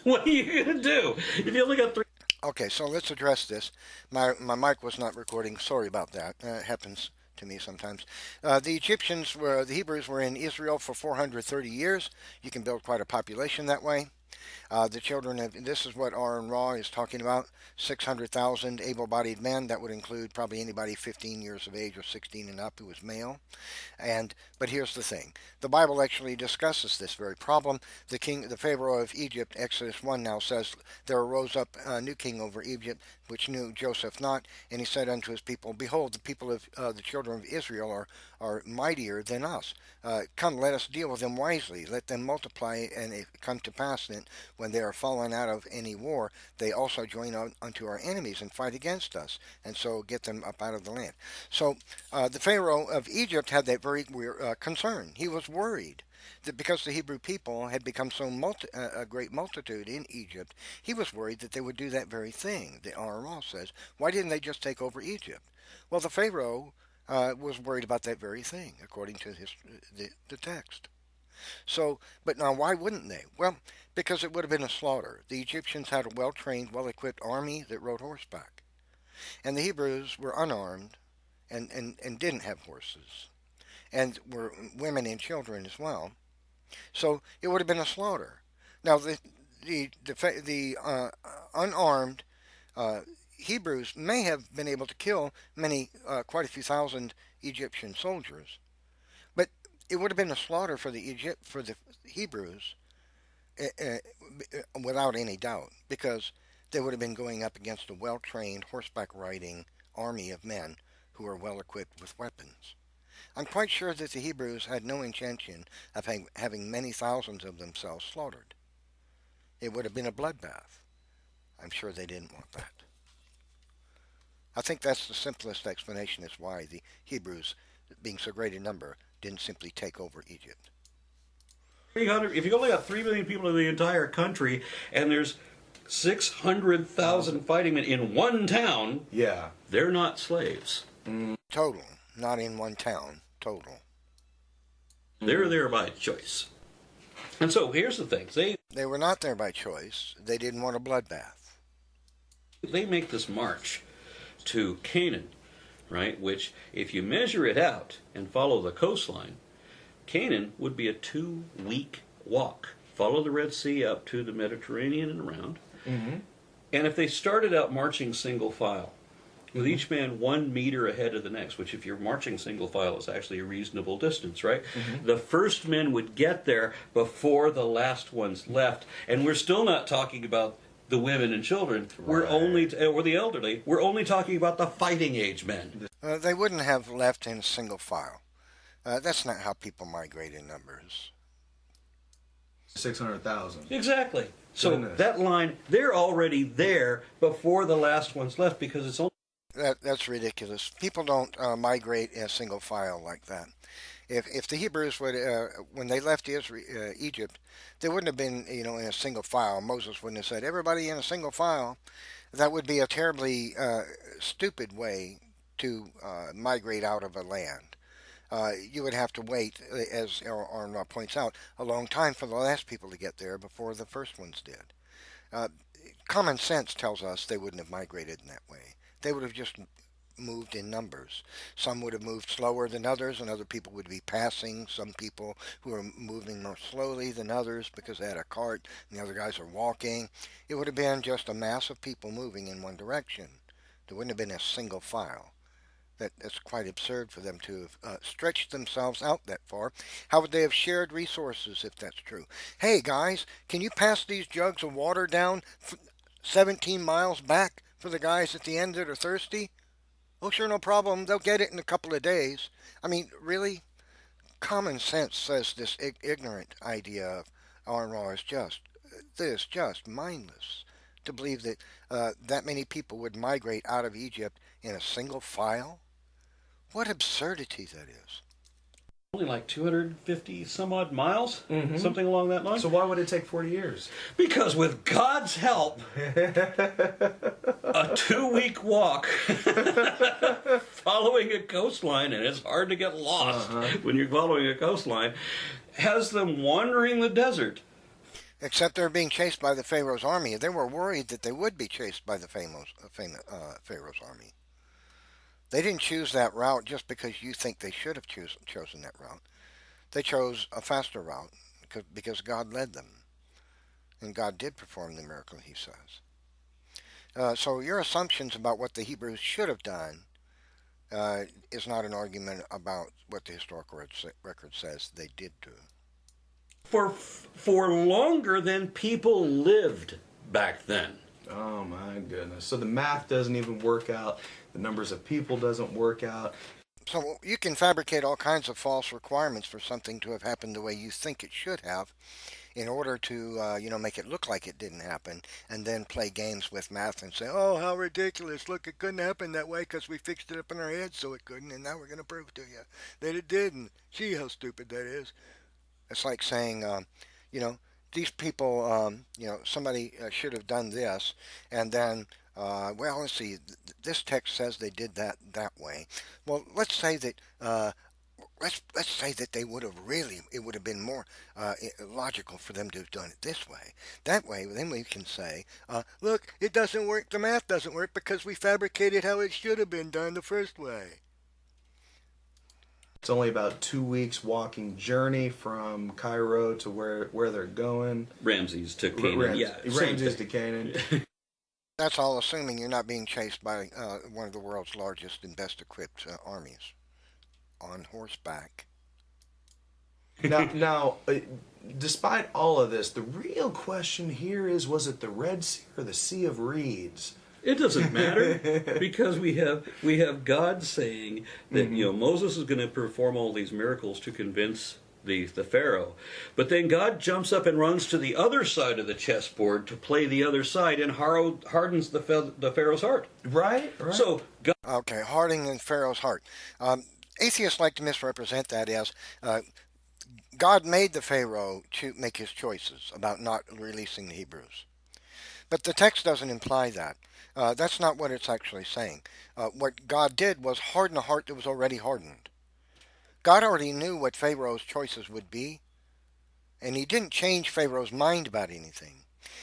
Speaker 3: What are you going to do if you only got three?
Speaker 1: Okay, so let's address this. My mic was not recording. Sorry about that. It happens to me sometimes. The Hebrews were in Israel for 430 years. You can build quite a population that way. The children of, this is what AaronRa is talking about, 600,000 able-bodied men. That would include probably anybody 15 years of age or 16 and up who was male. But here's the thing. The Bible actually discusses this very problem. The Pharaoh of Egypt, Exodus 1 now says, there arose up a new king over Egypt, which knew Joseph not, and he said unto his people, behold, the people of the children of Israel are mightier than us. Come, let us deal with them wisely. Let them multiply, and it come to pass that when they are fallen out of any war, they also join unto our enemies and fight against us, and so get them up out of the land. So the Pharaoh of Egypt had that very concern. He was worried that because the Hebrew people had become so a great multitude in Egypt, he was worried that they would do that very thing. The AaronRa says, why didn't they just take over Egypt? Well, the Pharaoh was worried about that very thing, according to the text. So, but now why wouldn't they? Well, because it would have been a slaughter. The Egyptians had a well-trained, well-equipped army that rode horseback. And the Hebrews were unarmed and didn't have horses, and were women and children as well. So it would have been a slaughter. Now the unarmed Hebrews may have been able to kill quite a few thousand Egyptian soldiers, but it would have been a slaughter for the Hebrews without any doubt, because they would have been going up against a well-trained horseback riding army of men who are well equipped with weapons. I'm quite sure that the Hebrews had no intention of having many thousands of themselves slaughtered. It would have been a bloodbath. I'm sure they didn't want that. I think that's the simplest explanation as why the Hebrews, being so great in number, didn't simply take over Egypt.
Speaker 3: 300. If you only got 3 million people in the entire country, and there's 600,000 fighting men in one town,
Speaker 2: Yeah.
Speaker 3: they're not slaves.
Speaker 1: Total, not in one town. Total.
Speaker 3: They're there by choice. And so here's the thing:
Speaker 1: They were not there by choice. They didn't want a bloodbath.
Speaker 3: they make this march to Canaan, right? Which, if you measure it out and follow the coastline, Canaan would be a 2-week walk. Follow the Red Sea up to the Mediterranean and around.
Speaker 2: Mm-hmm.
Speaker 3: And if they started out marching single file, with each man 1 meter ahead of the next, which if you're marching single file is actually a reasonable distance, right?
Speaker 2: Mm-hmm.
Speaker 3: The first men would get there before the last ones left. And we're still not talking about the women and children. We're only, or the elderly. We're only talking about the fighting age men.
Speaker 1: They wouldn't have left in single file. That's not how people migrate in numbers.
Speaker 2: 600,000.
Speaker 3: Exactly. So
Speaker 2: Goodness.
Speaker 3: that line, they're already there before the last one's left, because it's only...
Speaker 1: That's ridiculous. People don't migrate in a single file like that. If the Hebrews would, when they left Egypt, they wouldn't have been, in a single file. Moses wouldn't have said, everybody in a single file. That would be a terribly stupid way to migrate out of a land. You would have to wait, as AaronRa points out, a long time for the last people to get there before the first ones did. Common sense tells us they wouldn't have migrated in that way. They would have just moved in numbers. Some would have moved slower than others, and other people would be passing some people who are moving more slowly than others because they had a cart and the other guys are walking. It would have been just a mass of people moving in one direction. There wouldn't have been a single file. That's quite absurd for them to have stretched themselves out that far. How would they have shared resources if that's true? Hey, guys, can you pass these jugs of water down 17 miles back for the guys at the end that are thirsty? Oh, sure, no problem. They'll get it in a couple of days. I mean, really? Common sense says this ignorant idea of AaronRa is just mindless. To believe that that many people would migrate out of Egypt in a single file? What absurdity that is.
Speaker 3: only like 250 some odd miles,
Speaker 2: Mm-hmm.
Speaker 3: something along that line.
Speaker 2: So why would it take 40 years?
Speaker 3: Because with God's help, a 2-week walk following a coastline, and it's hard to get lost when you're following a coastline, has them wandering the desert.
Speaker 1: Except they're being chased by the Pharaoh's army. They were worried that they would be chased by the Pharaoh's army. They didn't choose that route just because you think they should have chosen that route. They chose a faster route because God led them. And God did perform the miracle, he says. So your assumptions about what the Hebrews should have done is not an argument about what the historical record says they did do.
Speaker 3: For longer than people lived back then.
Speaker 2: Oh my goodness. So the math doesn't even work out. The numbers of people doesn't work out.
Speaker 1: So you can fabricate all kinds of false requirements for something to have happened the way you think it should have in order to, make it look like it didn't happen, and then play games with math and say, oh, how ridiculous. Look, it couldn't happen that way because we fixed it up in our heads so it couldn't, and now we're going to prove to you that it didn't. Gee, how stupid that is. It's like saying, you know, these people, somebody should have done this, and then, well, let's see, this text says they did that way. Well, let's say that let's say that they would have really, it would have been more logical for them to have done it this way. That way, then we can say, look, it doesn't work, the math doesn't work because we fabricated how it should have been done the first way.
Speaker 2: It's only about 2 weeks walking journey from Cairo to where they're going.
Speaker 3: Ramses to Canaan.
Speaker 2: Ramses to Canaan.
Speaker 1: That's all assuming you're not being chased by one of the world's largest and best equipped armies on horseback.
Speaker 2: Now, despite all of this, the real question here is: was it the Red Sea or the Sea of Reeds?
Speaker 3: It doesn't matter because we have God saying that Moses is going to perform all these miracles to convince the Pharaoh, but then God jumps up and runs to the other side of the chessboard to play the other side and hardens the Pharaoh's heart.
Speaker 2: Right.
Speaker 3: So God,
Speaker 1: Okay, hardening Pharaoh's heart. Atheists like to misrepresent that as God made the Pharaoh make his choices about not releasing the Hebrews. But the text doesn't imply that. That's not what it's actually saying. What God did was harden a heart that was already hardened. God already knew what Pharaoh's choices would be, and he didn't change Pharaoh's mind about anything.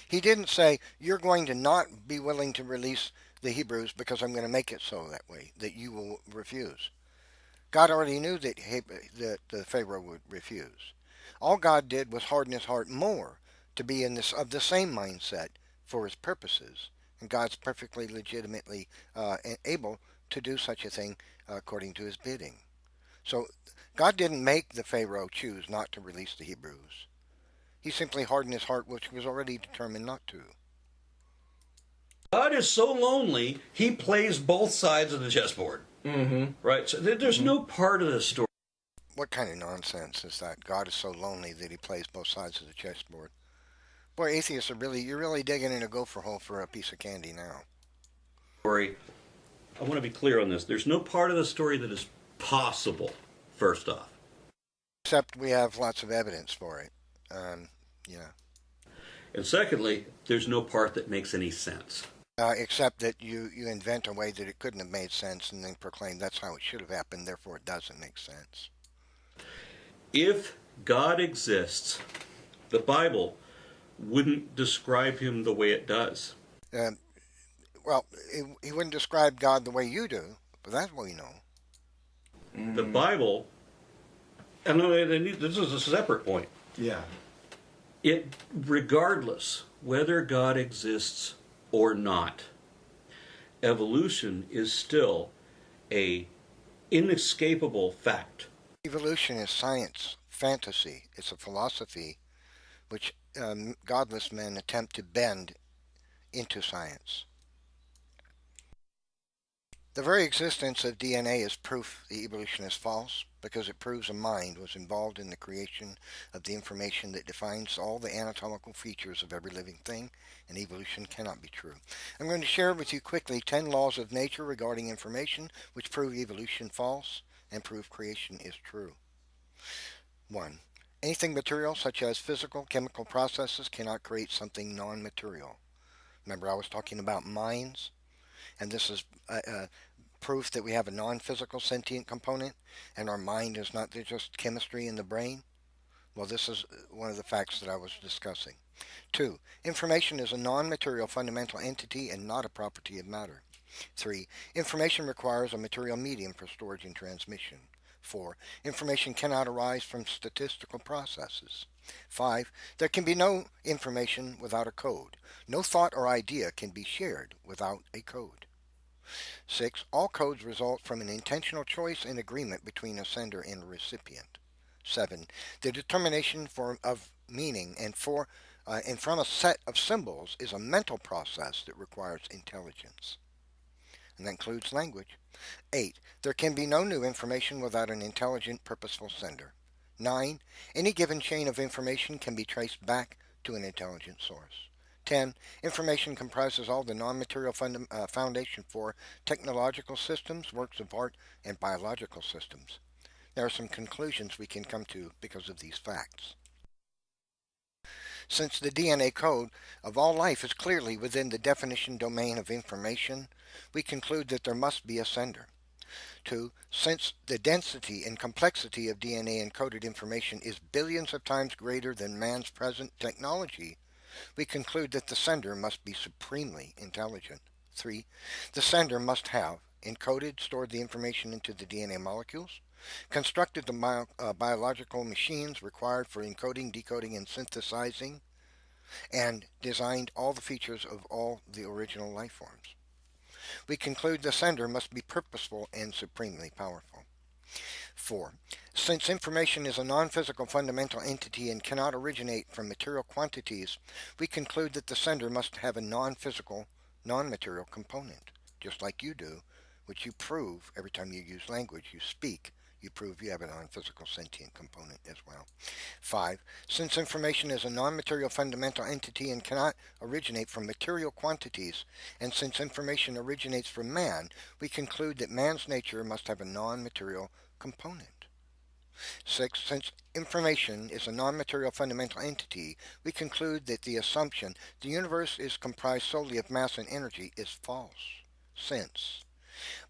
Speaker 1: He didn't say, you're going to not be willing to release the Hebrews because I'm going to make it so that way, that you will refuse. God already knew that the Pharaoh would refuse. All God did was harden his heart more to be of the same mindset for his purposes. And God's perfectly legitimately able to do such a thing according to his bidding. So God didn't make the Pharaoh choose not to release the Hebrews. He simply hardened his heart, which was already determined not to.
Speaker 3: God is so lonely, he plays both sides of the chessboard. Right? So there's no part of the story.
Speaker 1: What kind of nonsense is that? God is so lonely that he plays both sides of the chessboard. Boy, atheists you're really digging in a gopher hole for a piece of candy now.
Speaker 3: I want to be clear on this. There's no part of the story that is possible, first off.
Speaker 1: Except we have lots of evidence for it. Yeah.
Speaker 3: And secondly, there's no part that makes any sense.
Speaker 1: Except that you invent a way that it couldn't have made sense and then proclaim that's how it should have happened, therefore it doesn't make sense.
Speaker 3: If God exists, the Bible wouldn't describe him the way it does.
Speaker 1: Well, he wouldn't describe God the way you do, but that's what we know.
Speaker 3: The Bible, and this is a separate point.
Speaker 2: Yeah.
Speaker 3: Regardless whether God exists or not, evolution is still a inescapable fact.
Speaker 1: Evolution is science, fantasy. It's a philosophy which godless men attempt to bend into science. The very existence of DNA is proof the evolution is false because it proves a mind was involved in the creation of the information that defines all the anatomical features of every living thing, and evolution cannot be true. I'm going to share with you quickly 10 laws of nature regarding information which prove evolution false and prove creation is true. 1. Anything material, such as physical, chemical processes, cannot create something non-material. Remember I was talking about minds? And this is proof that we have a non-physical sentient component, and our mind is not just chemistry in the brain. Well, this is one of the facts that I was discussing. 2. Information is a non-material fundamental entity and not a property of matter. 3. Information requires a material medium for storage and transmission. 4. Information cannot arise from statistical processes. 5. There can be no information without a code. No thought or idea can be shared without a code. 6. All codes result from an intentional choice and agreement between a sender and a recipient. 7. The determination of meaning and from a set of symbols is a mental process that requires intelligence. And that includes language. 8. There can be no new information without an intelligent, purposeful sender. 9. Any given chain of information can be traced back to an intelligent source. 10. Information comprises all the non-material foundation for technological systems, works of art, and biological systems. There are some conclusions we can come to because of these facts. Since the DNA code of all life is clearly within the definition domain of information, we conclude that there must be a sender. 2. Since the density and complexity of DNA encoded information is billions of times greater than man's present technology, we conclude that the sender must be supremely intelligent. 3. The sender must have encoded, stored the information into the DNA molecules, constructed the biological machines required for encoding, decoding, and synthesizing, and designed all the features of all the original life forms. We conclude the sender must be purposeful and supremely powerful. 4. Since information is a non-physical fundamental entity and cannot originate from material quantities, we conclude that the sender must have a non-physical, non-material component, just like you do, which you prove every time you use language, you speak, you prove you have a non-physical sentient component as well. 5. Since information is a non-material fundamental entity and cannot originate from material quantities, and since information originates from man, we conclude that man's nature must have a non-material component. 6. Since information is a non-material fundamental entity, we conclude that the assumption the universe is comprised solely of mass and energy is false, since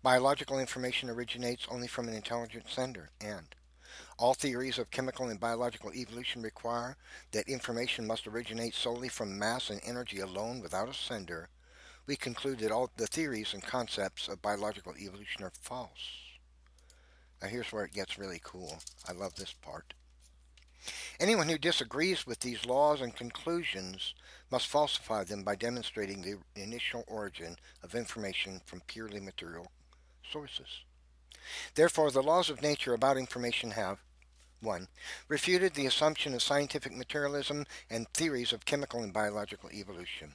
Speaker 1: biological information originates only from an intelligent sender, and all theories of chemical and biological evolution require that information must originate solely from mass and energy alone without a sender. We conclude that all the theories and concepts of biological evolution are false. Now here's where it gets really cool. I love this part. Anyone who disagrees with these laws and conclusions must falsify them by demonstrating the initial origin of information from purely material sources. Therefore, the laws of nature about information have 1. Refuted the assumption of scientific materialism and theories of chemical and biological evolution.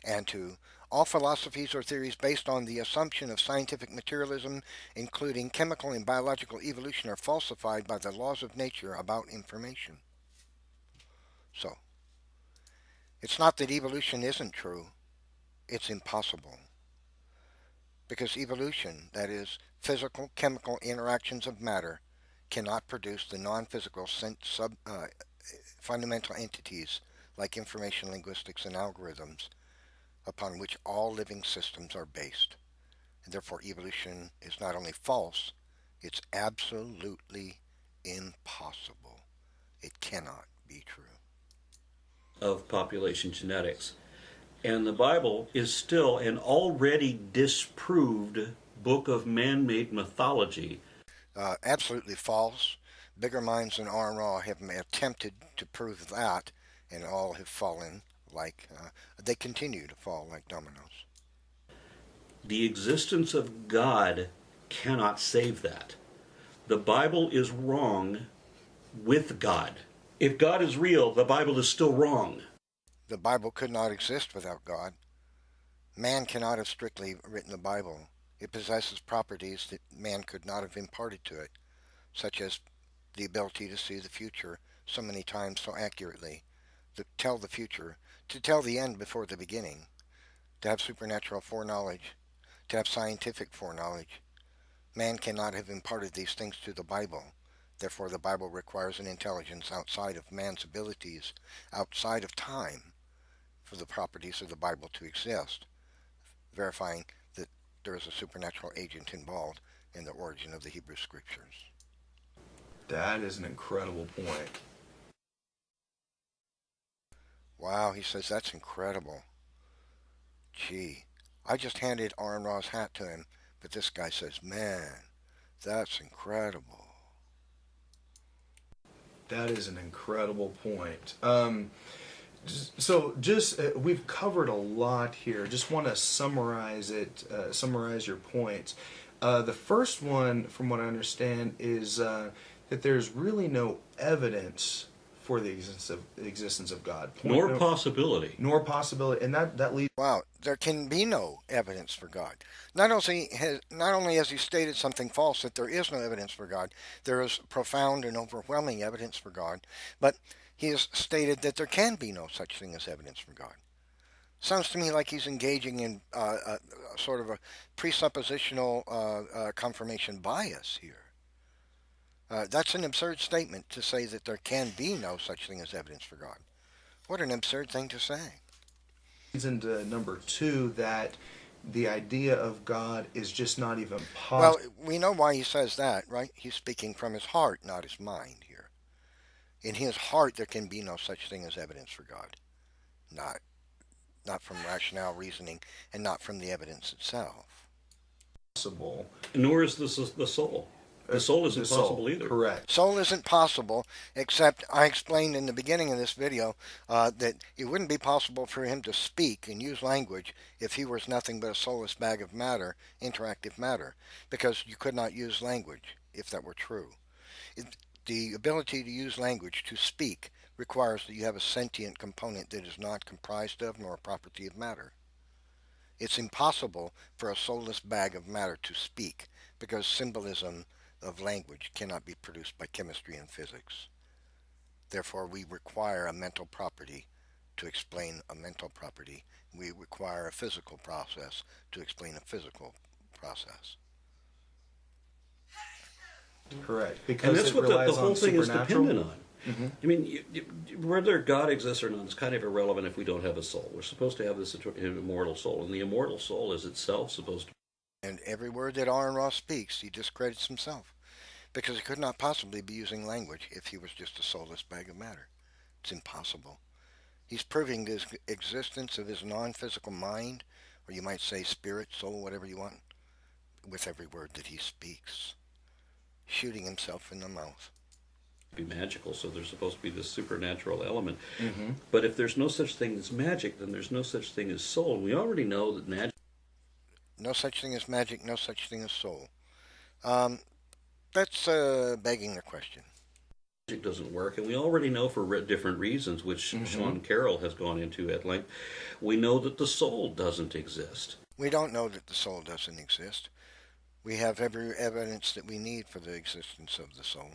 Speaker 1: And 2. All philosophies or theories based on the assumption of scientific materialism, including chemical and biological evolution, are falsified by the laws of nature about information. So, it's not that evolution isn't true, it's impossible. Because evolution, that is, physical chemical interactions of matter, cannot produce the non-physical fundamental entities like information linguistics and algorithms upon which all living systems are based. And therefore evolution is not only false, it's absolutely impossible. It cannot be true.
Speaker 3: Of population genetics. And the Bible is still an already disproved book of man-made mythology.
Speaker 1: Absolutely false. Bigger minds than AaronRa have attempted to prove that, and all have fallen they continue to fall like dominoes.
Speaker 3: The existence of God cannot save that. The Bible is wrong with God. If God is real, the Bible is still wrong.
Speaker 1: The Bible could not exist without God. Man cannot have strictly written the Bible. It possesses properties that man could not have imparted to it, such as the ability to see the future so many times so accurately, to tell the future, to tell the end before the beginning, to have supernatural foreknowledge, to have scientific foreknowledge. Man cannot have imparted these things to the Bible. Therefore, the Bible requires an intelligence outside of man's abilities, outside of time, for the properties of the Bible to exist, verifying that there is a supernatural agent involved in the origin of the Hebrew Scriptures.
Speaker 2: That is an incredible point.
Speaker 1: Wow, he says that's incredible. Gee, I just handed AaronRa's hat to him, but this guy says, man, that's incredible.
Speaker 2: That is an incredible point. So we've covered a lot here. Just want to summarize it. Summarize your points. The first one, from what I understand, is that there's really no evidence for the existence of God. Nor possibility, and that leads.
Speaker 1: Wow, there can be no evidence for God. Not only has he stated something false that there is no evidence for God, there is profound and overwhelming evidence for God, but he has stated that there can be no such thing as evidence for God. Sounds to me like he's engaging in sort of a presuppositional confirmation bias here. That's an absurd statement to say that there can be no such thing as evidence for God. What an absurd thing to say.
Speaker 2: Into number two, that the idea of God is just not even
Speaker 1: Well,
Speaker 2: possible.
Speaker 1: we know why he says that, right? He's speaking from his heart, not his mind here. In his heart, there can be no such thing as evidence for God. Not, not from rationale reasoning and not from the evidence itself.
Speaker 3: Nor is this the soul. The soul isn't possible either.
Speaker 2: Correct.
Speaker 1: Soul isn't possible, except I explained in the beginning of this video that it wouldn't be possible for him to speak and use language if he was nothing but a soulless bag of matter, interactive matter, because you could not use language if that were true. The ability to use language, to speak, requires that you have a sentient component that is not comprised of nor a property of matter. It's impossible for a soulless bag of matter to speak because symbolism of language cannot be produced by chemistry and physics. Therefore, we require a mental property to explain a mental property. We require a physical process to explain a physical process.
Speaker 2: Correct.
Speaker 3: And
Speaker 2: Because
Speaker 3: that's
Speaker 2: it
Speaker 3: what the
Speaker 2: relies
Speaker 3: whole
Speaker 2: on
Speaker 3: thing is
Speaker 2: supernatural.
Speaker 3: dependent on. I mean, whether God exists or not is kind of irrelevant if we don't have a soul. We're supposed to have this immortal soul, and the immortal soul is itself supposed to.
Speaker 1: And every word that AaronRa speaks, he discredits himself, because he could not possibly be using language if he was just a soulless bag of matter. It's impossible. He's proving the existence of his non-physical mind, or you might say spirit, soul, whatever you want, with every word that he speaks, shooting himself in the mouth.
Speaker 3: Be magical, so there's supposed to be this supernatural element.
Speaker 2: Mm-hmm.
Speaker 3: But if there's no such thing as magic, then there's no such thing as soul. We already know that magic.
Speaker 1: No such thing as magic, no such thing as soul. That's begging the question.
Speaker 3: Magic doesn't work, and we already know for different reasons, which Sean Carroll has gone into at length. We know that the soul doesn't exist.
Speaker 1: We don't know that the soul doesn't exist. We have every evidence that we need for the existence of the soul.